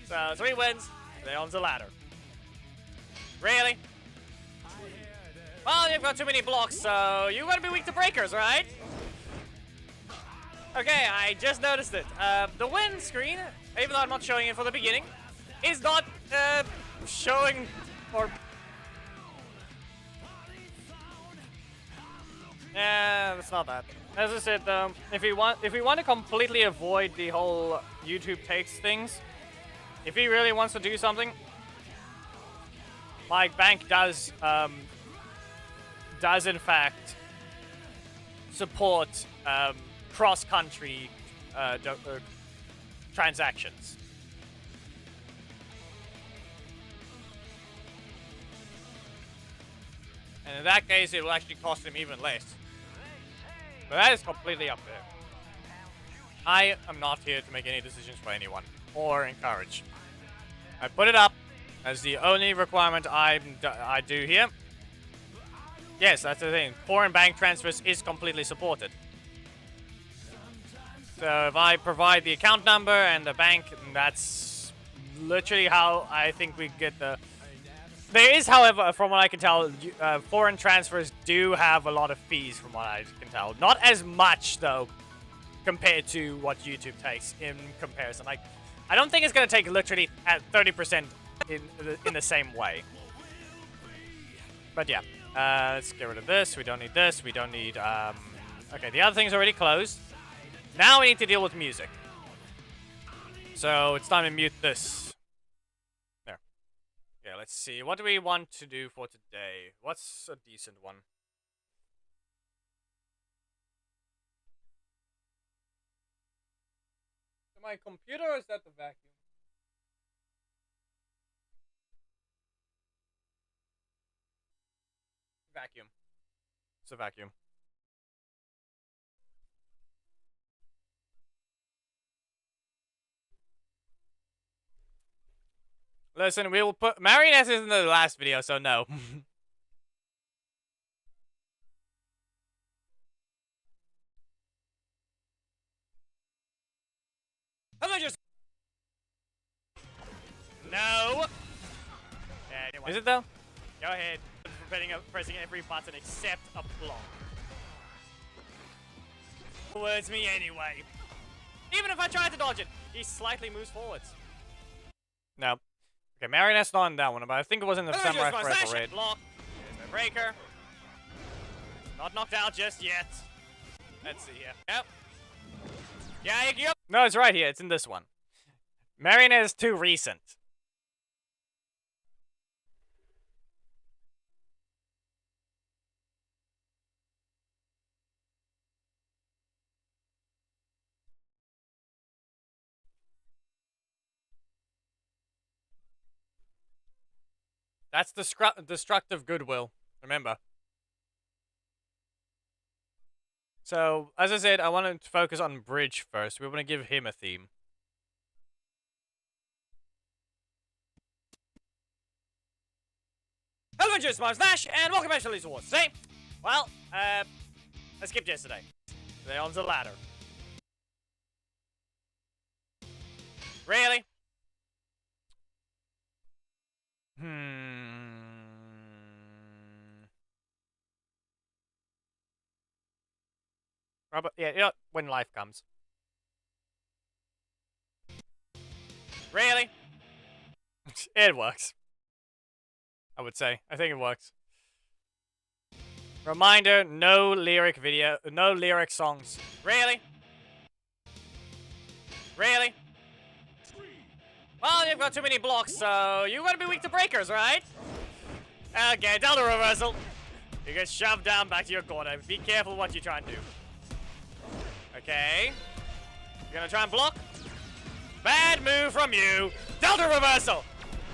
So, 3 wins, they're on the ladder. Really? Well, you've got too many blocks, so you're gonna be weak to breakers, right? Okay, I just noticed it. The win screen, even though I'm not showing it for the beginning, is not showing or... Yeah, that's not bad. As I said, if we want to completely avoid the whole YouTube takes things, if he really wants to do something, like Bank does in fact support cross-country transactions. And in that case, it will actually cost him even less. But that is completely up there. I am not here to make any decisions for anyone, or encourage. I put it up as the only requirement I do here. Yes, that's the thing. Foreign bank transfers is completely supported. So if I provide the account number and the bank, that's literally how I think we get the... There is, however, from what I can tell, foreign transfers do have a lot of fees, from what I can tell. Not as much, though, compared to what YouTube takes in comparison. Like, I don't think it's going to take literally at 30% in the same way. But yeah, let's get rid of this. We don't need this. We don't need... Okay, the other thing's already closed. Now we need to deal with music. So it's time to mute this. Yeah, let's see. What do we want to do for today? What's a decent one? Is it my computer or is that the vacuum? Vacuum. It's a vacuum. Listen, we will put... Marionette is in the last video, so no. Avengers! No! Anyway. Is it though? Go ahead. Pressing every button except a block. Towards me anyway. Even if I try to dodge it, he slightly moves forwards. No. Okay, Marionette's not on that one, but I think it was in the Samurai Forever raid. Block. There's no breaker. Not knocked out just yet. Let's see here. Yep. Yeah, yep. No, it's right here. It's in this one. Marionette is too recent. That's destructive goodwill. Remember. So, as I said, I wanted to focus on Bridge first. We want to give him a theme. Hello, Avengers, my name's Nash, and welcome back to Elite Awards. Today, well, I skipped yesterday. Today on the ladder. Really? Robert, yeah, you know, when life comes. Really? It works. I would say. I think it works. Reminder, no lyric video, no lyric songs. Really? Really? Well, you've got too many blocks, so you're gonna be weak to breakers, right? Okay, Delta reversal. You get shoved down back to your corner. Be careful what you try and do. Okay. You're gonna try and block? Bad move from you. Delta reversal.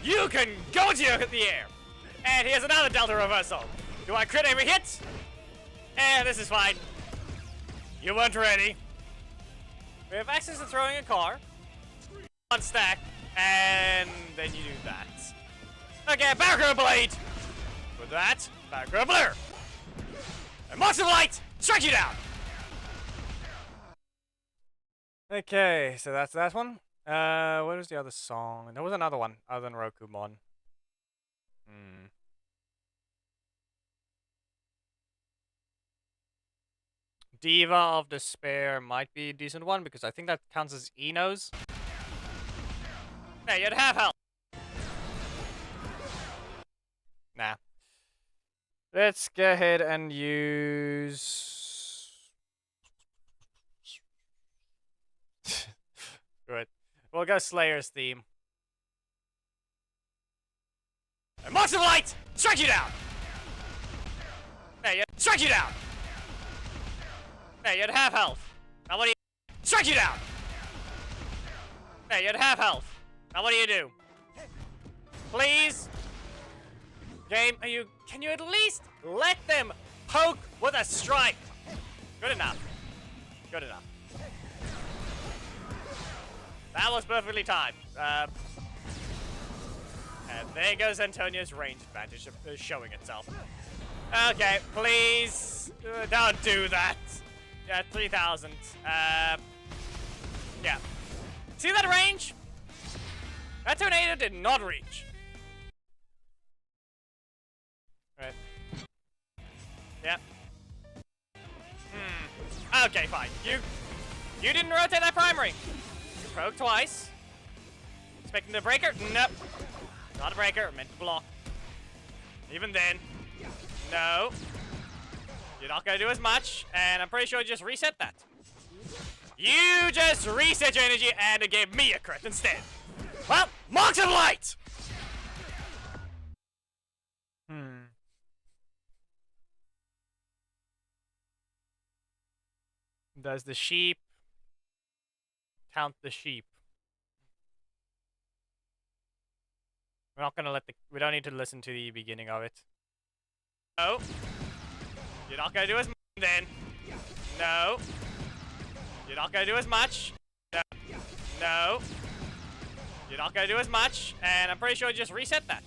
You can go into the air. And here's another Delta reversal. Do I crit every hit? And this is fine. You weren't ready. We have access to throwing a car. One stack. And then you do that. Okay, Barrier Blade. With that, Barrier Blur. And Monster Light. Strike you down. Okay, so that's that one. What was the other song? There was another one other than Rokumon. Diva of Despair might be a decent one because I think that counts as Enos. Hey, you'd have health. Nah. Let's go ahead and use... Good. We'll go Slayer's theme. And Marks of Light! Strike you down! Hey, you strike you down! Hey, you'd have health. Now what do you... Strike you down! Hey, you'd have health. Now what do you do? Please? Game, can you at least let them poke with a strike? Good enough. Good enough. That was perfectly timed. And there goes Antonio's range advantage showing itself. Okay, please don't do that. Yeah, 3,000. Yeah. See that range? That tornado did not reach. Right. Yeah. Okay, fine. You didn't rotate that primary. You broke twice. Expecting the breaker? Nope. Not a breaker. Meant to block. Even then. No. You're not gonna do as much, and I'm pretty sure you just reset that. You just reset your energy and it gave me a crit instead. Well, Marks of Light! Does the sheep count the sheep? We're not gonna we don't need to listen to the beginning of it. No. You're not gonna do as much then. No. You're not gonna do as much. No. No. You're not gonna do as much, and I'm pretty sure you just reset that.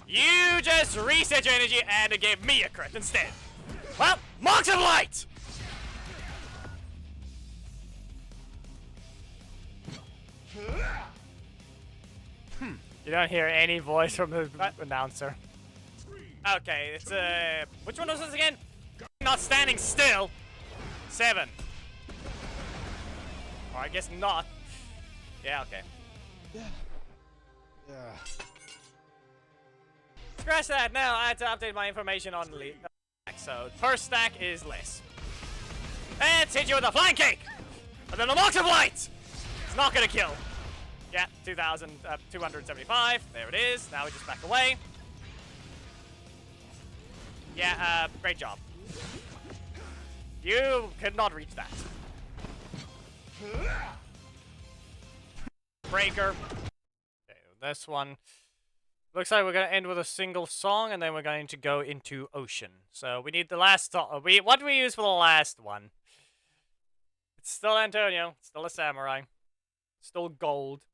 You just reset your energy and it gave me a crit instead. Well, Marks of Light! You don't hear any voice from the announcer. Okay, it's which one was this again? Not standing still. 7. Or I guess not. Yeah, okay. Yeah. Scratch that. Now I had to update my information on so per stack is less. Let's hit you with a flying cake! And then the Marks of Light! It's not gonna kill. Yeah, 2,275. There it is. Now we just back away. Yeah, great job. You could not reach that. Breaker. Okay, this one. Looks like we're going to end with a single song, and then we're going to go into Ocean. So we need the last song. What do we use for the last one? It's still Antonio. It's still a samurai. Still gold.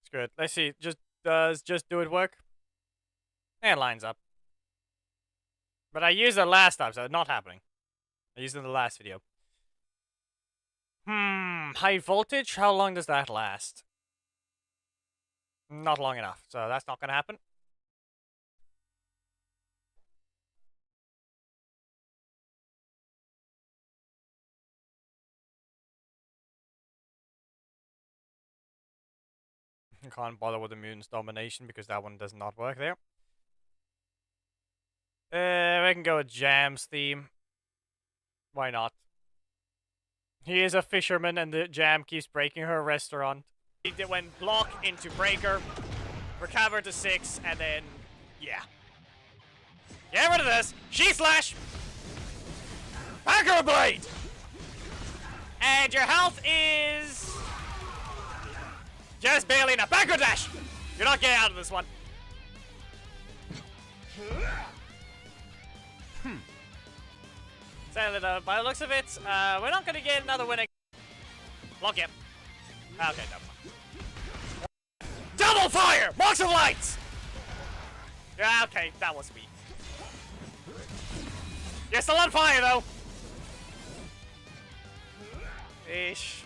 It's good. Let's see. Does just do it work? Yeah, it lines up. But I used it last time, so it's not happening. I used it in the last video. High voltage? How long does that last? Not long enough, so that's not gonna happen. I can't bother with the Moon's Domination because that one does not work there. We can go with Jam's theme. Why not? He is a fisherman and the Jam keeps breaking her restaurant. It went block into breaker, recover to 6, and then, yeah. Get rid of this! She-slash! Backer blade! And your health is... just barely enough. Backer dash! You're not getting out of this one. Sadly though, by the looks of it, we're not gonna get another winning. Block him. Okay, no. Double fire! Marks of Lights! Yeah, okay, that was me. You're still on fire though! Ish.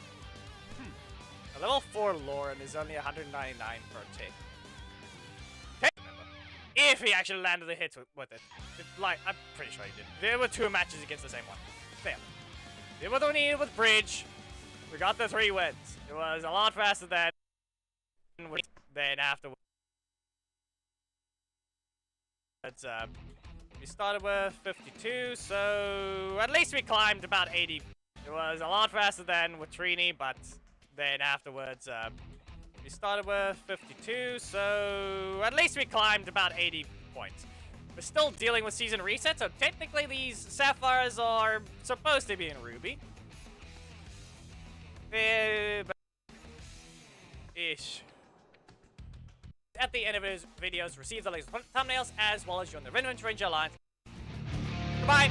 A level 4 Lauren is only 199 per tick. If he actually landed a hit with it. Like, I'm pretty sure he did. There were 2 matches against the same one. Failed. Did what we needed with Bridge. We got the 3 wins. It was a lot faster than afterwards. We started with 52, so at least we climbed about 80. It was a lot faster than with Trini, but then afterwards, we started with 52, so at least we climbed about 80 points. We're still dealing with season reset, so technically these Sapphires are supposed to be in Ruby. Ish. At the end of his videos, receive the latest thumbnails as well as join the Ribbit Ranger Alliance. Goodbye!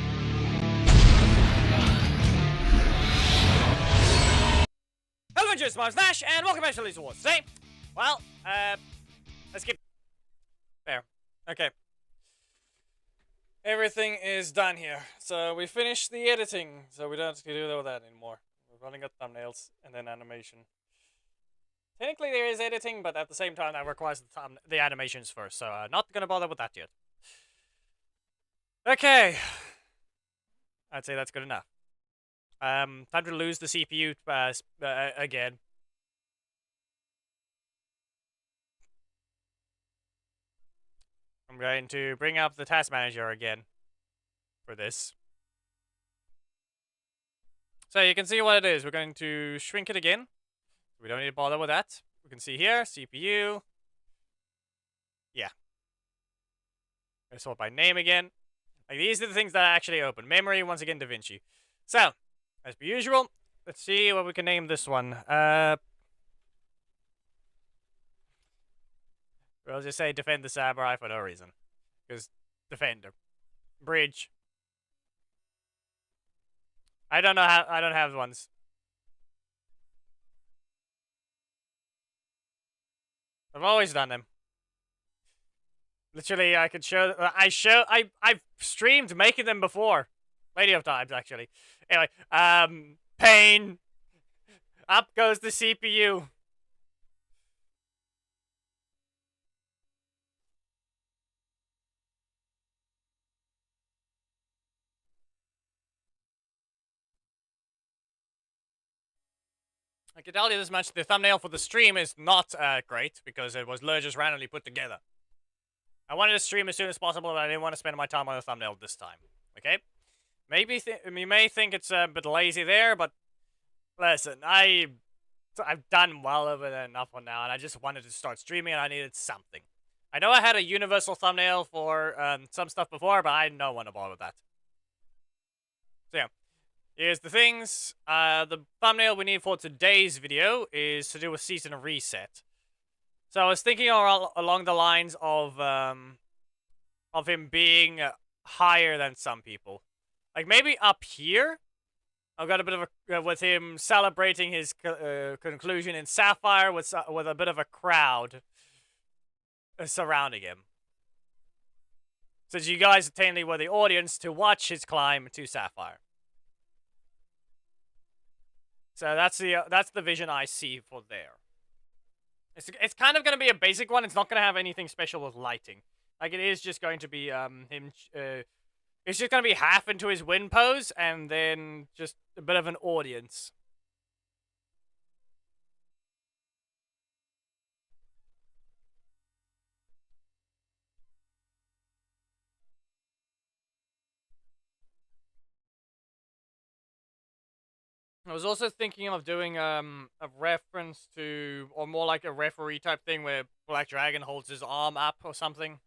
Hello, Rangers, my name's Nash, and welcome back to Elite Wars. Today, well, let's get there. Okay. Everything is done here. So we finished the editing, so we don't have to do all that anymore. We're running up thumbnails and then animation. Technically there is editing, but at the same time that requires the animations first, so not gonna bother with that yet. Okay. I'd say that's good enough. Time to lose the CPU again. I'm going to bring up the task manager again for this. So you can see what it is. We're going to shrink it again. We don't need to bother with that. We can see here, CPU. Yeah. I sort by name again. Like, these are the things that I actually open. Memory, once again, DaVinci. So, as per usual, let's see what we can name this one. We'll just say Defend the Samurai for no reason. Because Defender. Bridge. I don't have ones. I've always done them. Literally, I could show. I've streamed making them before, plenty of times actually. Anyway, pain. Up goes the CPU. I can tell you this much, the thumbnail for the stream is not great, because it was just randomly put together. I wanted to stream as soon as possible, but I didn't want to spend my time on the thumbnail this time. Okay? Maybe you may think it's a bit lazy there, but listen, I've done well over there enough for now, and I just wanted to start streaming, and I needed something. I know I had a universal thumbnail for some stuff before, but I don't want to bother with that. So yeah. Here's the things. The thumbnail we need for today's video is to do with season reset. So I was thinking along the lines of him being higher than some people. Like maybe up here, I've got a bit of a with him celebrating his conclusion in Sapphire with a bit of a crowd surrounding him. Since you guys technically were the audience to watch his climb to Sapphire. So that's the vision I see for there. It's kind of going to be a basic one. It's not going to have anything special with lighting. Like, it is just going to be him. It's just going to be half into his win pose and then just a bit of an audience. I was also thinking of doing a reference to, or more like a referee type thing where Black Dragon holds his arm up or something.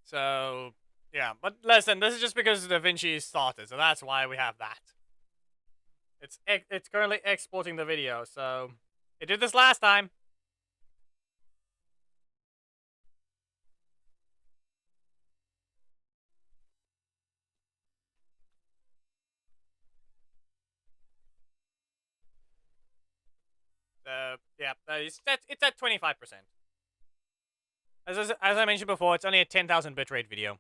So, yeah. But listen, this is just because DaVinci started, so that's why we have that. It's currently exporting the video, so it did this last time. Yeah, it's at 25%. As I mentioned before, it's only a 10,000 bitrate video.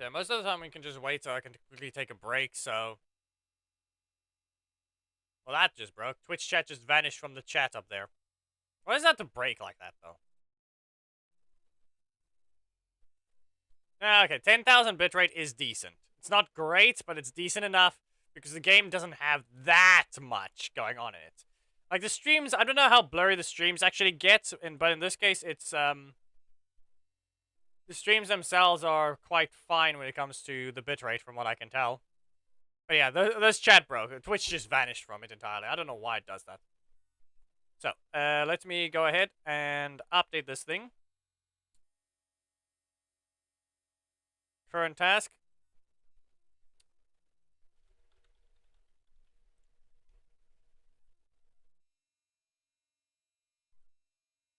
Yeah, most of the time we can just wait so I can quickly take a break, so... Well, that just broke. Twitch chat just vanished from the chat up there. Why does that have to break like that, though? Okay, 10,000 bitrate is decent. It's not great, but it's decent enough because the game doesn't have that much going on in it. Like, the streams, I don't know how blurry the streams actually get, but in this case, it's, the streams themselves are quite fine when it comes to the bitrate, from what I can tell. But yeah, this chat broke. Twitch just vanished from it entirely. I don't know why it does that. So, let me go ahead and update this thing. Current task.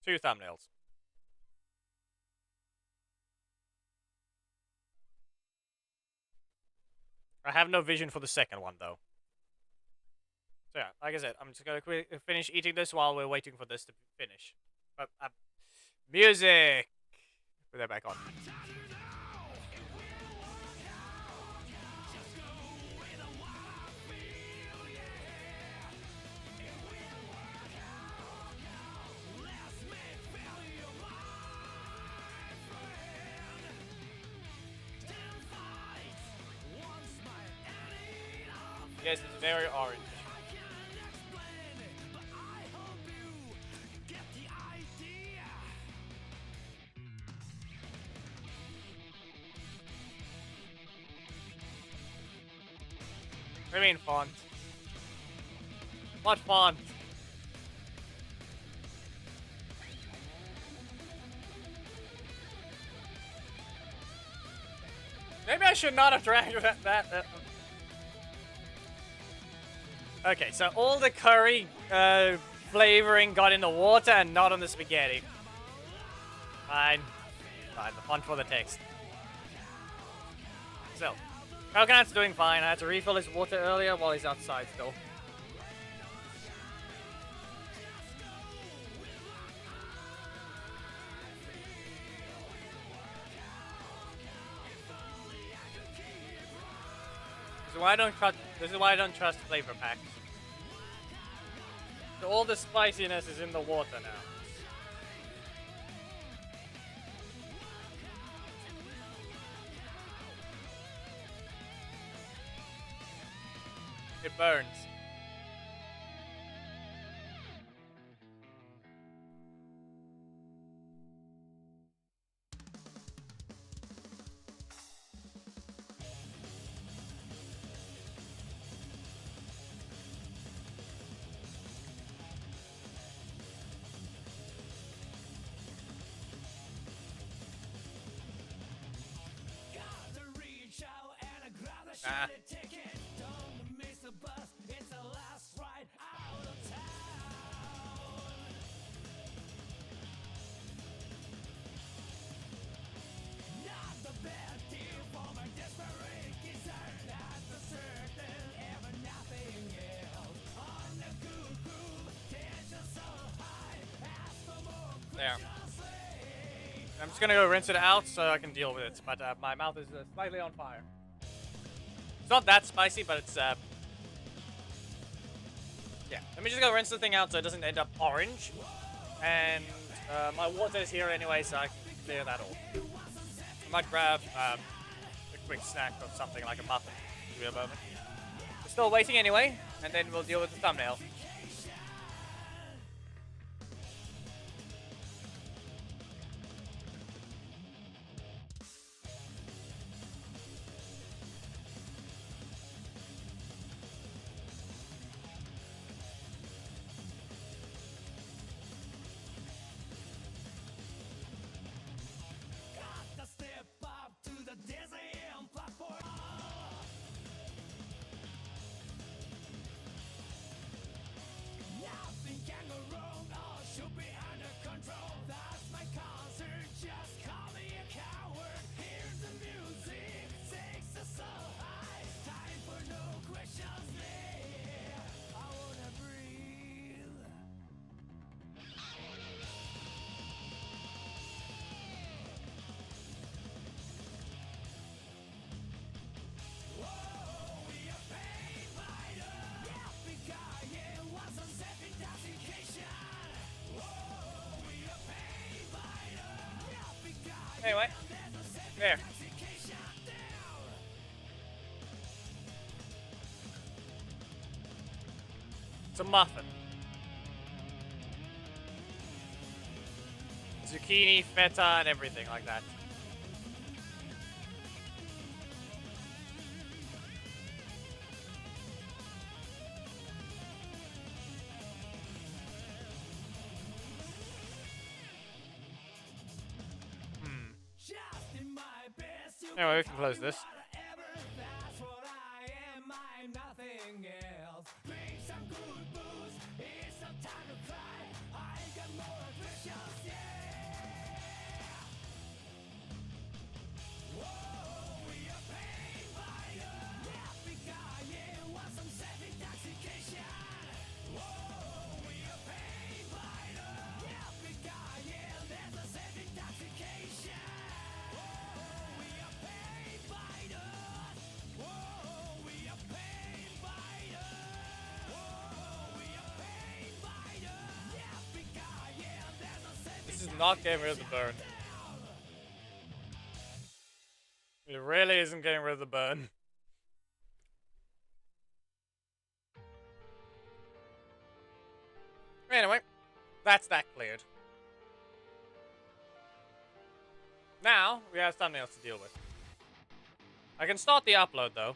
Two thumbnails. I have no vision for the second one, though. So yeah, like I said, I'm just gonna finish eating this while we're waiting for this to finish. Music! Put that back on. Yes, it's very orange. What do you mean font? What font? Maybe I should not have dragged that. Okay, so all the curry flavoring got in the water and not on the spaghetti. Fine. Fine, the font for the text. So, Coconut's doing fine. I had to refill his water earlier while he's outside still. This is why I don't trust flavor packs. So all the spiciness is in the water now. It burns. Ah. There. I'm just gonna go rinse it out so I can deal with it, but my mouth is slightly on fire. It's not that spicy, but it's, yeah. Let me just go rinse the thing out so it doesn't end up orange. And, my water is here anyway, so I can clear that off. I might grab, a quick snack or something like a muffin. Give me a moment. We're still waiting anyway, and then we'll deal with the thumbnail. Anyway, there. It's a muffin. Zucchini, feta, and everything like that. Anyway, we can close this. This is not getting rid of the burn. It really isn't getting rid of the burn. Anyway, that's that cleared. Now, we have something else to deal with. I can start the upload, though.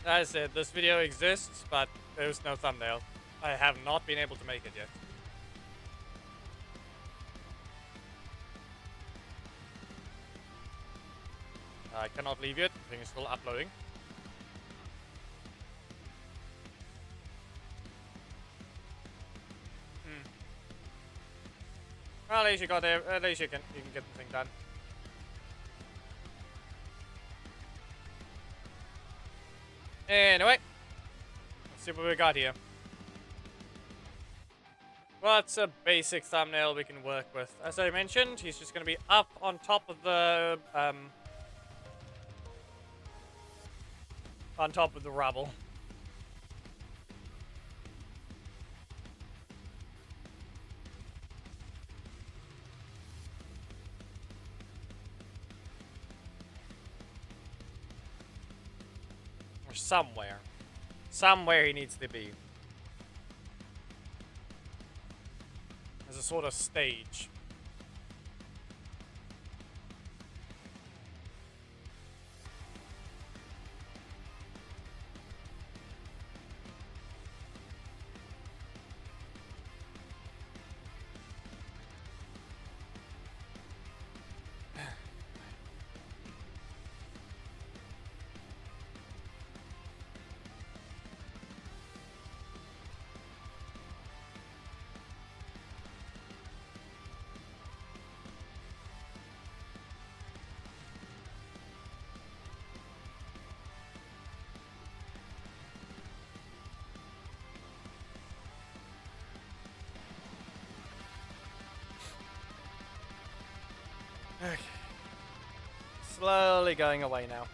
As I said, this video exists, but there's no thumbnail. I have not been able to make it yet. I cannot leave yet. The thing is still uploading. Well, at least you got there. At least you can get the thing done. Anyway, let's see what we got here. Well, it's a basic thumbnail we can work with. As I mentioned, he's just going to be up on top of the rubble. Or somewhere. Somewhere he needs to be. As a sort of stage. Okay. Slowly going away now.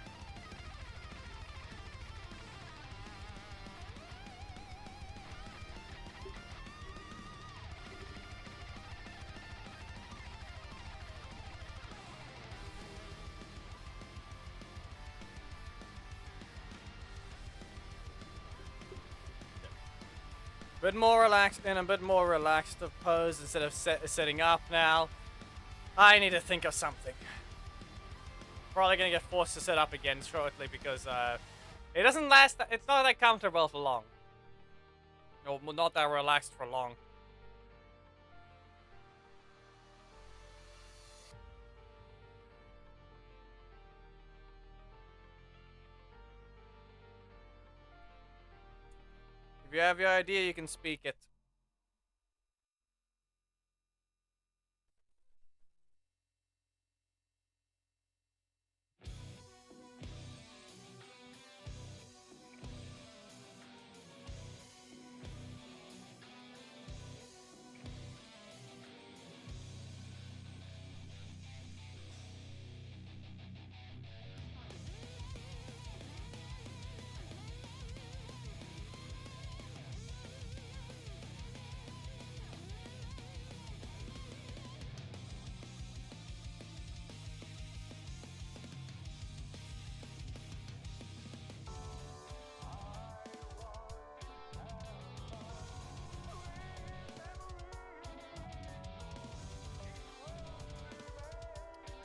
A bit more relaxed, in a bit more relaxed pose instead of sitting up now. I need to think of something. Probably gonna get forced to sit up again shortly because it doesn't last. It's not that comfortable for long. No, not that relaxed for long. If you have your idea, you can speak it.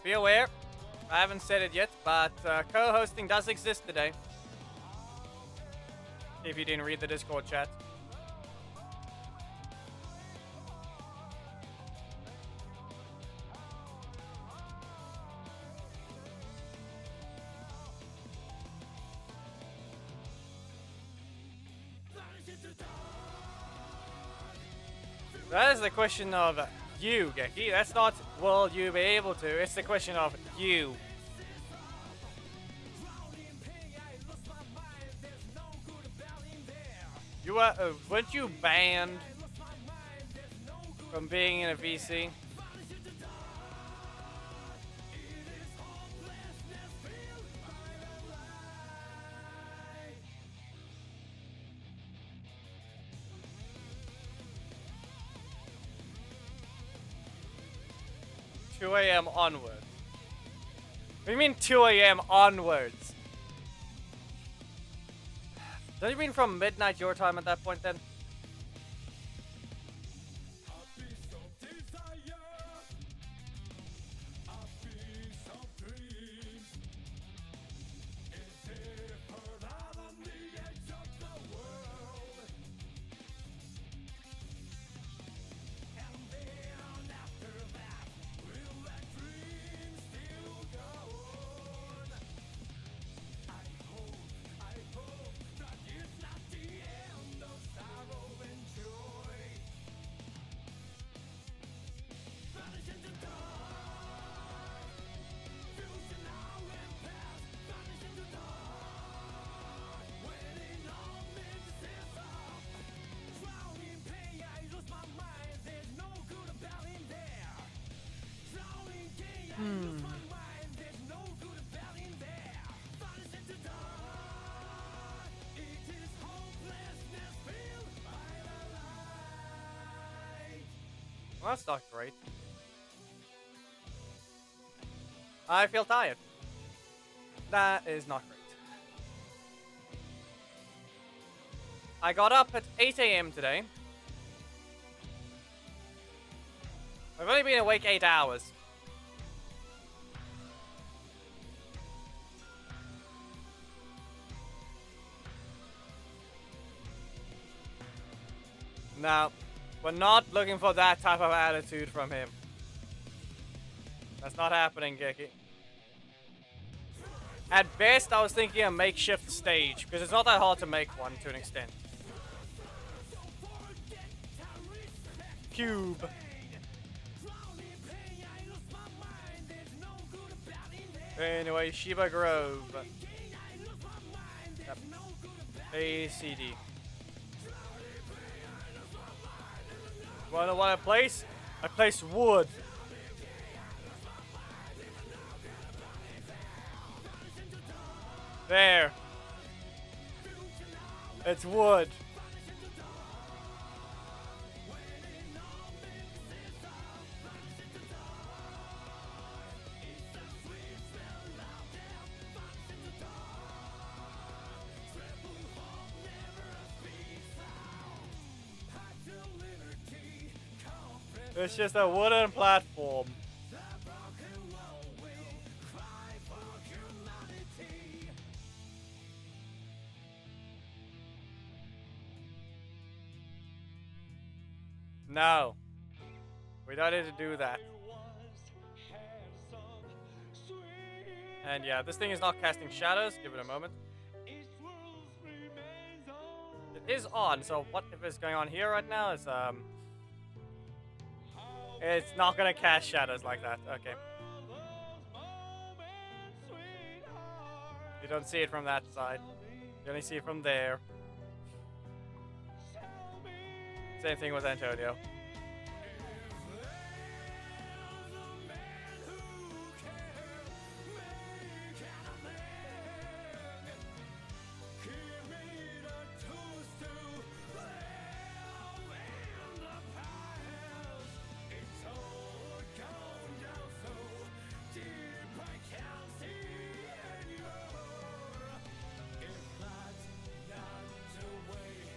Be aware, I haven't said it yet, but co-hosting does exist today. If you didn't read the Discord chat. That is the question of you, Geki. That's not will you be able to. It's the question of you. You weren't you banned from being in a VC? 2 a.m. onwards. What do you mean 2 a.m. onwards? Does it mean from midnight your time at that point then? Well, that's not great. I feel tired. That is not great. I got up at 8 a.m. today. I've only been awake 8 hours. No, we're not looking for that type of attitude from him. That's not happening, Geki. At best, I was thinking a makeshift stage, because it's not that hard to make one to an extent. Cube. Anyway, Shiba Grove. Yep. ACD. Wanna what I place? I place wood. There. It's wood. It's just a wooden platform. No. We don't need to do that. And yeah, this thing is not casting shadows. Give it a moment. It is on, so what if it's going on here right now is it's not gonna cast shadows like that. Okay. You don't see it from that side. You only see it from there. Same thing with Antonio.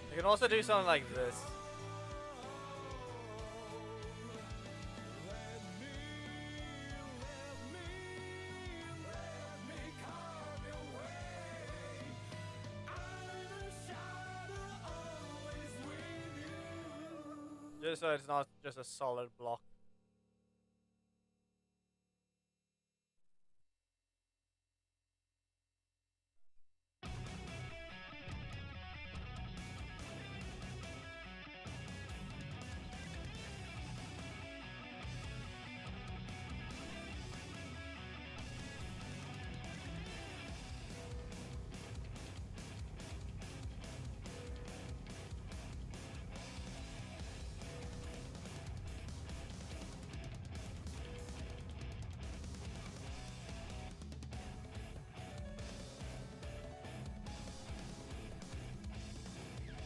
You can also do something like this. Just so it's not just a solid block.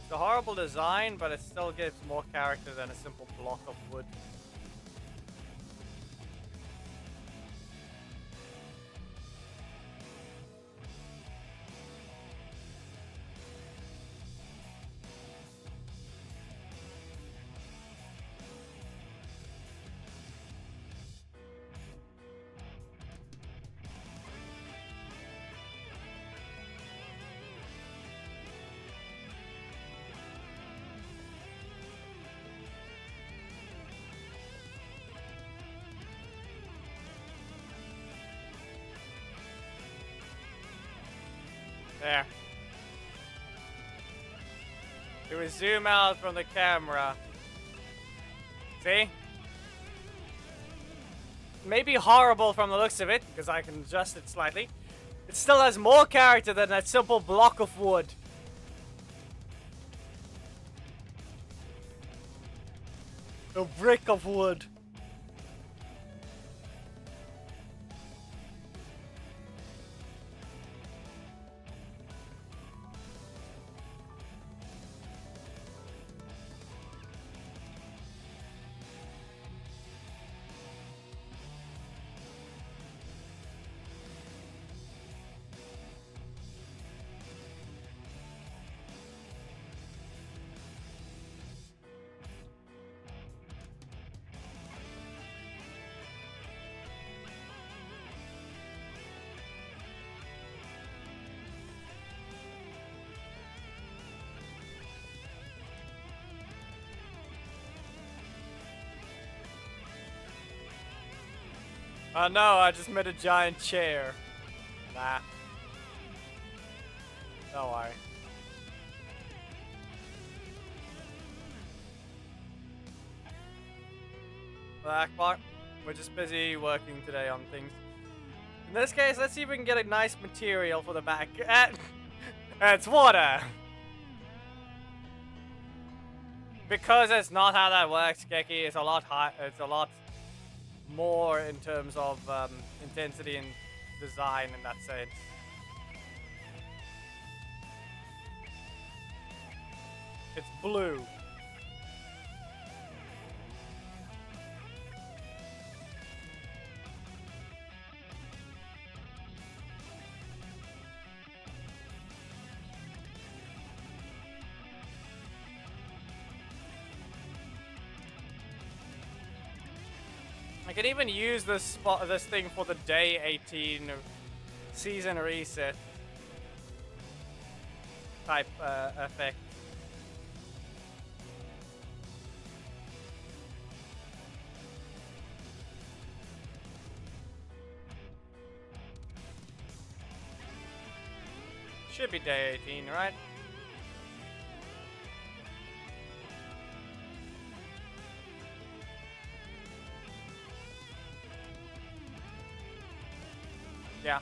It's a horrible design, but it still gives more character than a simple block of wood. There. It would zoom out from the camera. See? Maybe horrible from the looks of it, because I can adjust it slightly. It still has more character than that simple block of wood. A brick of wood. Oh no, I just made a giant chair. Nah. Don't worry. Black part. We're just busy working today on things. In this case, let's see if we can get a nice material for the back. It's water! Because it's not how that works, Geki. It's a lot high. It's a lot more in terms of intensity and design in that sense. It's blue. I can even use this thing for the day 18 season reset type effect. Should be day 18, right? Yeah.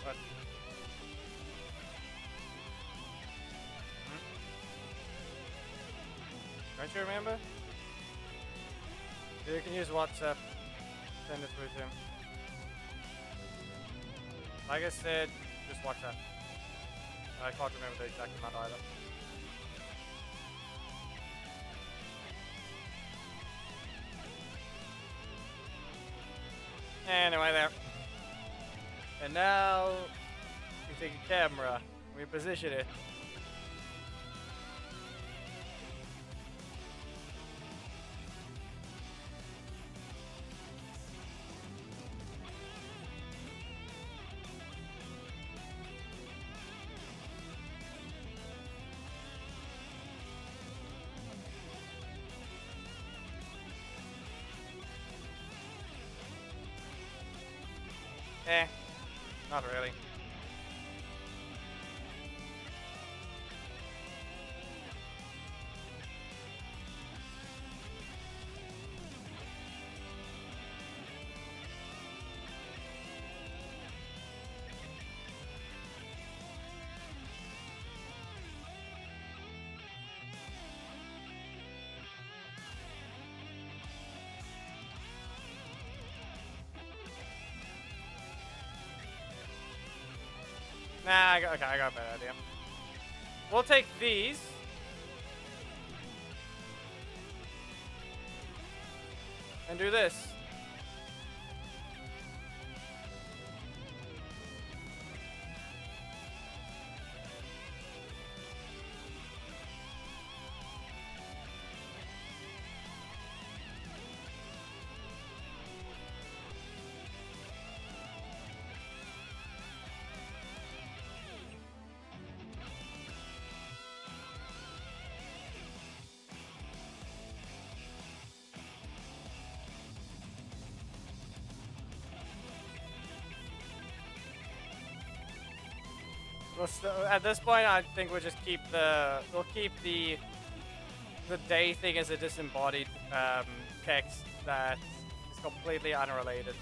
But don't you remember? You can use WhatsApp. Send it through to him. Like I said, just WhatsApp. I can't remember the exact amount either. Anyway, there. And now we take a camera, we position it. Not really. Nah, I got a better idea. We'll take these. And do this. At this point, I think we'll just keep we'll keep the day thing as a disembodied text that is completely unrelated.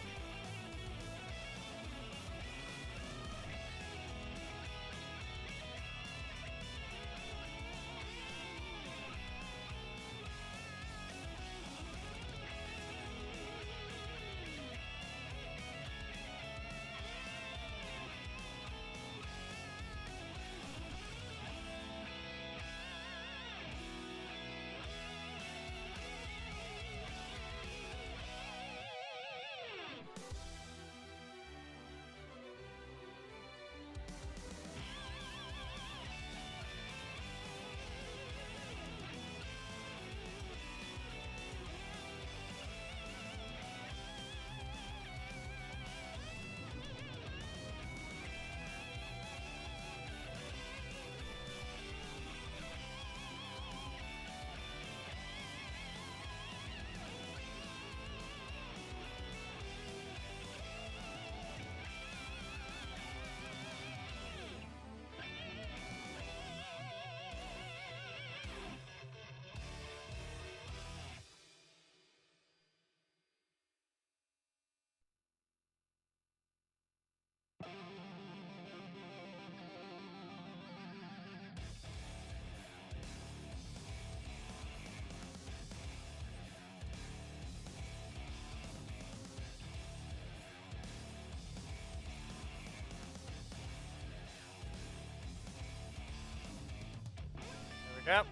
Yep.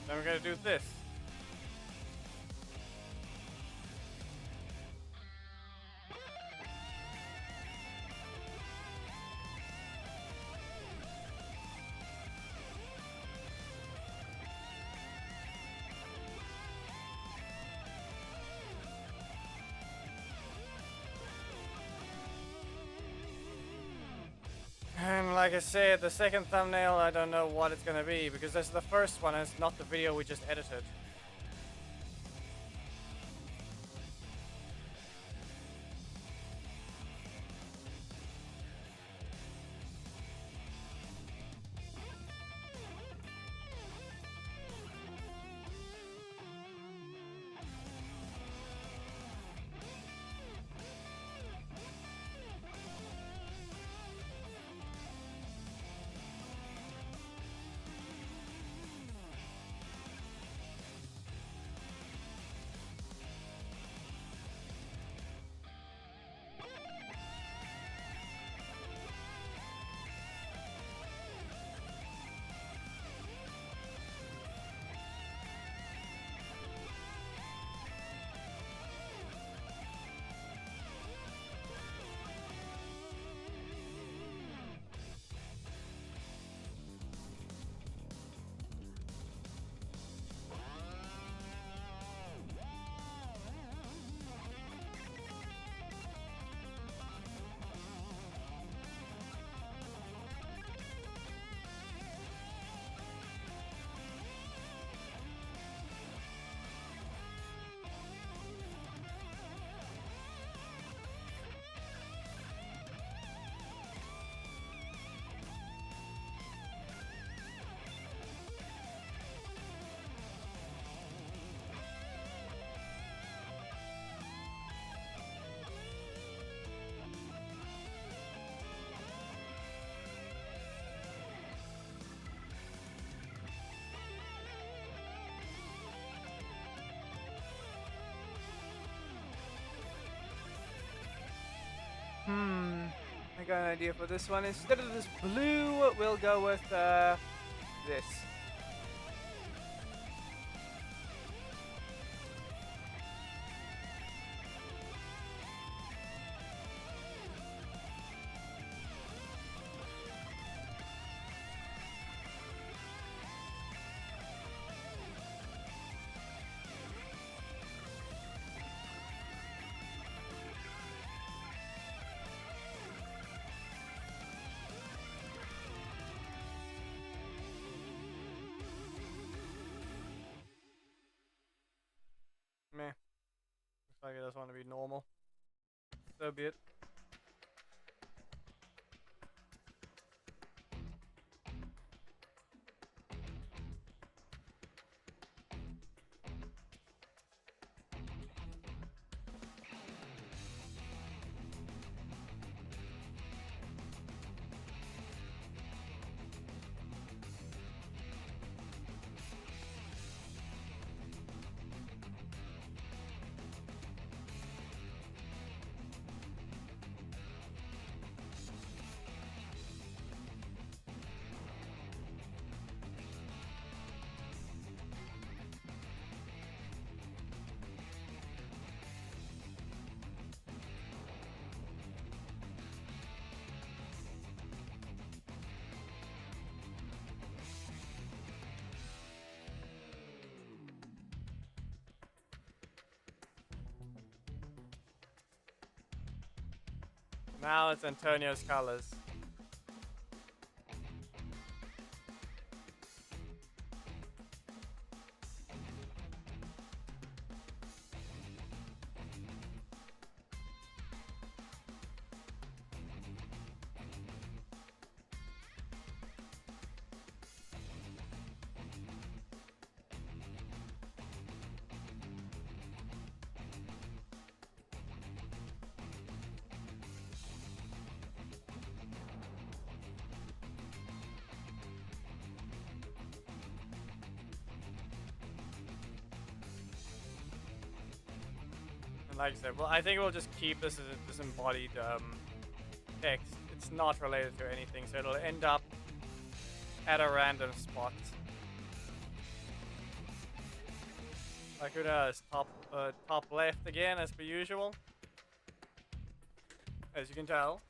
Then we're gonna do this. And like I said, the second thumbnail, I don't know what it's gonna be, because this is the first one and it's not the video we just edited. I got an idea for this one. Instead of this blue, we'll go with this. Meh. Looks like it doesn't want to be normal. So be it. Now it's Antonio's colors. Like I said, well, I think we'll just keep this as a disembodied text. It's not related to anything, so it'll end up at a random spot. Like who knows? Top left again, as per usual. As you can tell.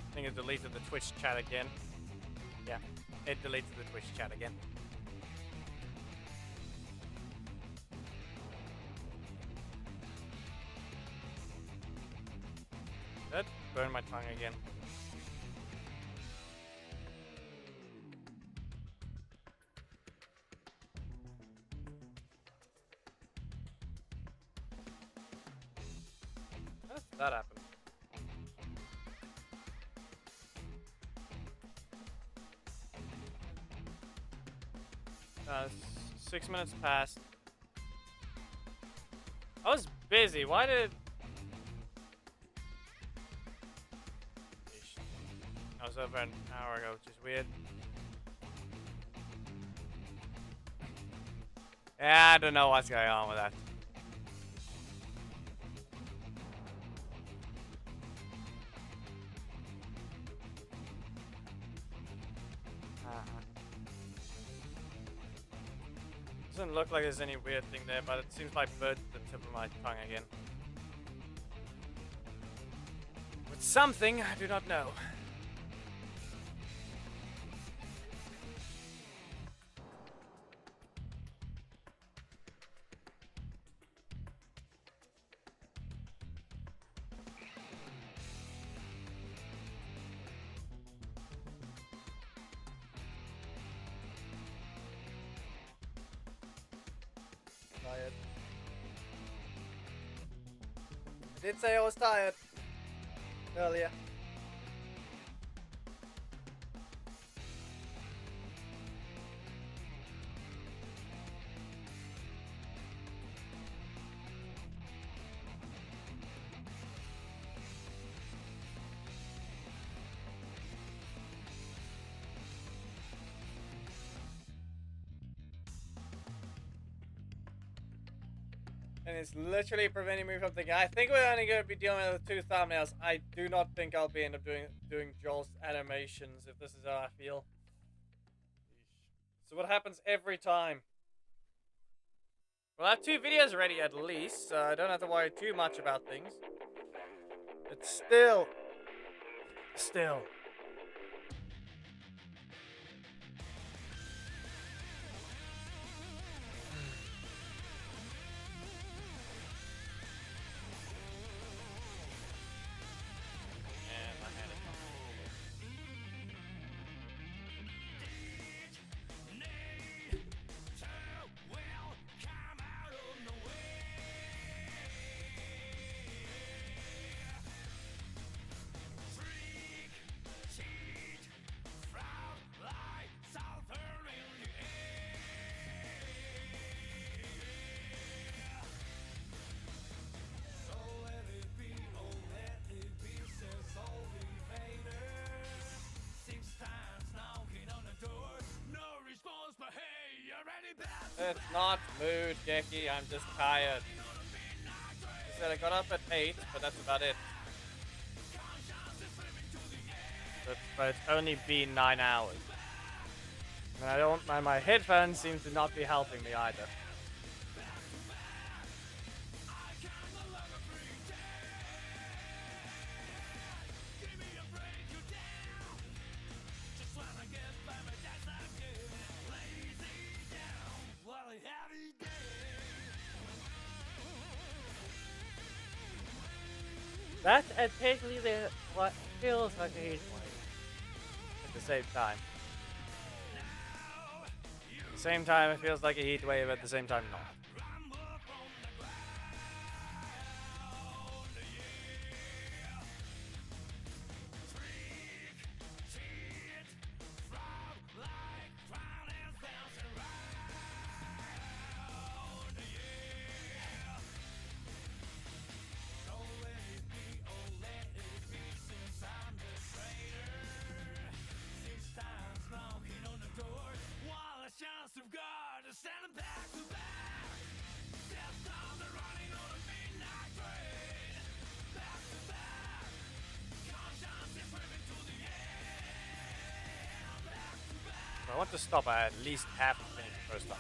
I think it deleted the Twitch chat again. Yeah, it deleted the Twitch chat again. That burned my tongue again. How did that happen? 6 minutes passed. I was busy. Why did... I was over an hour ago, which is weird. Yeah, I don't know what's going on with that. Doesn't look like there's any weird thing there, but it seems like bird the tip of my tongue again. With something I do not know. Tired. I did say I was tired earlier. And it's literally preventing me from thinking. I think we're only going to be dealing with the 2 thumbnails. I do not think I'll be end up doing Joel's animations if this is how I feel. So what happens every time? Well, I have 2 videos ready at least, so I don't have to worry too much about things. But still. It's not mood, Geki. I'm just tired. I said I got up at 8, but that's about it. But it's only been 9 hours. And my headphones seem to not be helping me either. That and basically the what feels like a heat wave at the same time. At the same time, it feels like a heat wave. At the same time, not. If I want to stop, I at least have to finish the first time.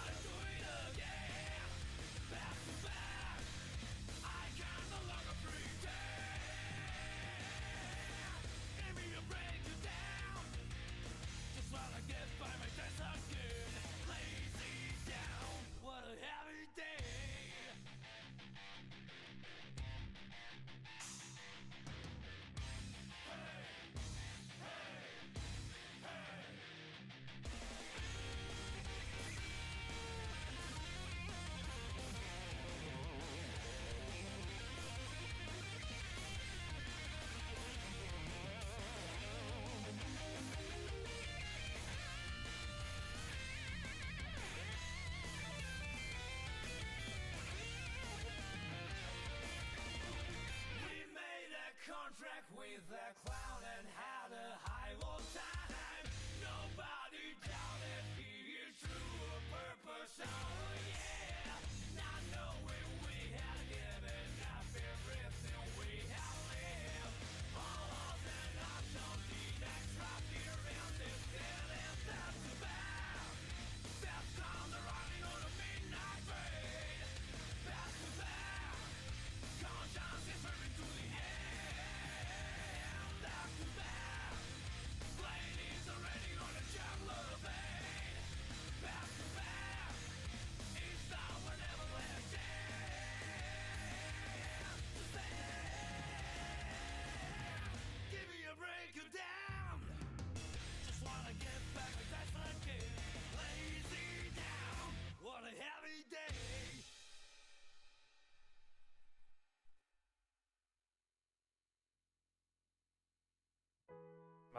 Contract with the clown and had a high old time. Nobody doubted he is true of purpose. Oh yeah, not knowing we had given up everything we had lived. All odds and options, the next drop here in this dead end. That's the bad. That's on the running on a midnight train. That's the bad. Conscience is moving to the end.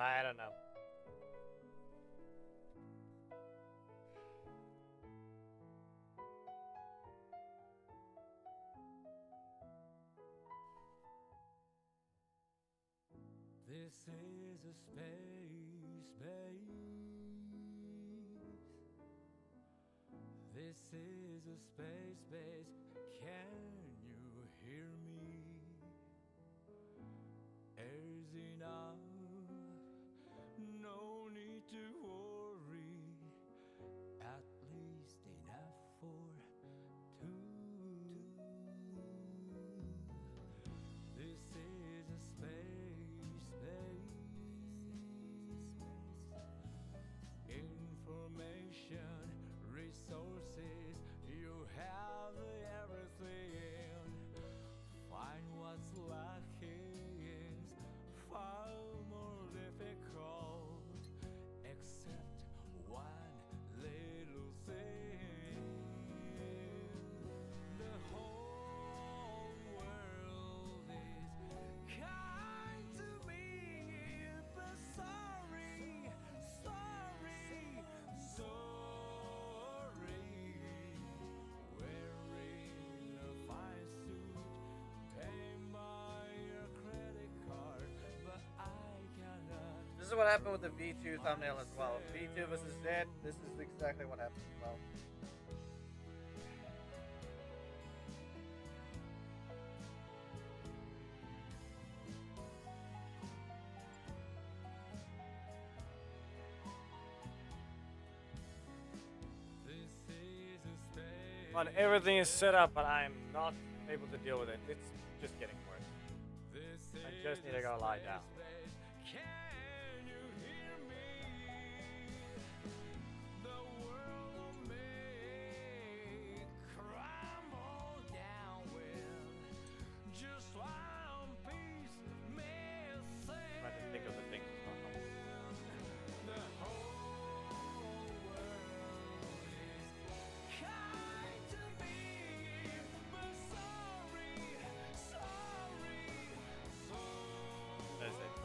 I don't know. This is a space base. This is a space base. Can you hear me? Air's enough. No need to worry. At least enough for two. This is a space base. Information, resources, you have everything. Find what's lacking, far more difficult. Except one little thing. The whole world is kind to me, but sorry, sorry, sorry. Wearing a fine suit, paying by your credit card, but I cannot. This is what happened with the V2 thumbnail as well. V2 versus Z. This is exactly what happened as well. This is a space. But everything is set up, but I'm not able to deal with it. It's just getting worse. This I just need to go lie down. Can you hear me? The world may crumble down with just one piece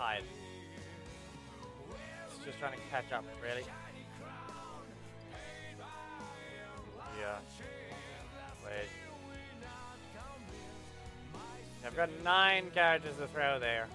tired. It's just trying to catch up, really. Yeah. Wait. I've got 9 characters to throw there.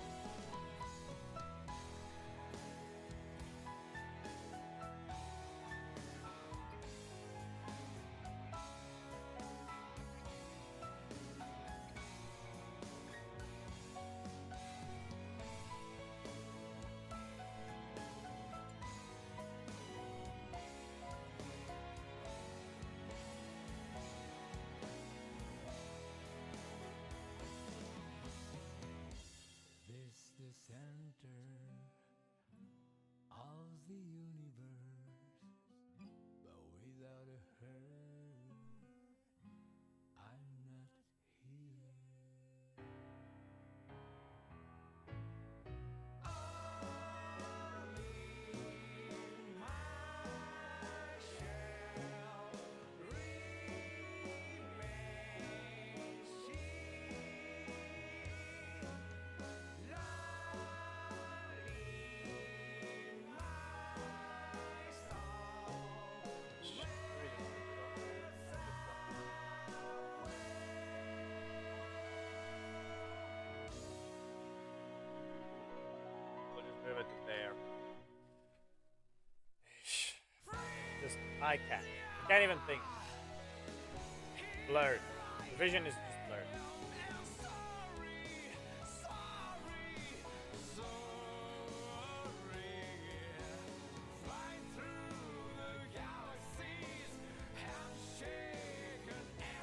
This the center of the universe, but without a her, I'm not here. Only my shall remain she. We'll just move it to there. Just, I can't even think. Blurred. The vision is just blurred.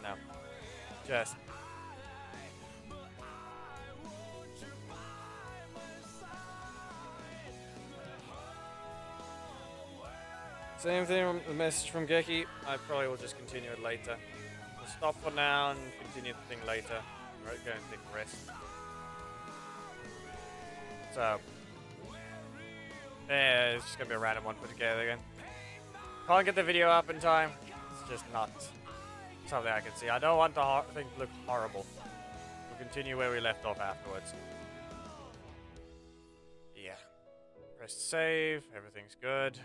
No. Just. Same thing, the message from Geki. I probably will just continue it later. We'll stop for now and continue the thing later. Right, go and take a rest. So, yeah, it's just gonna be a random one put together again. Can't get the video up in time. It's just not something I can see. I don't want the thing to look horrible. We'll continue where we left off afterwards. Yeah. Press save. Everything's good.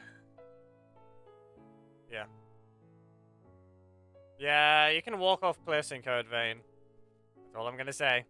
Yeah. Yeah, you can walk off cliffs in Code Vein. That's all I'm gonna say.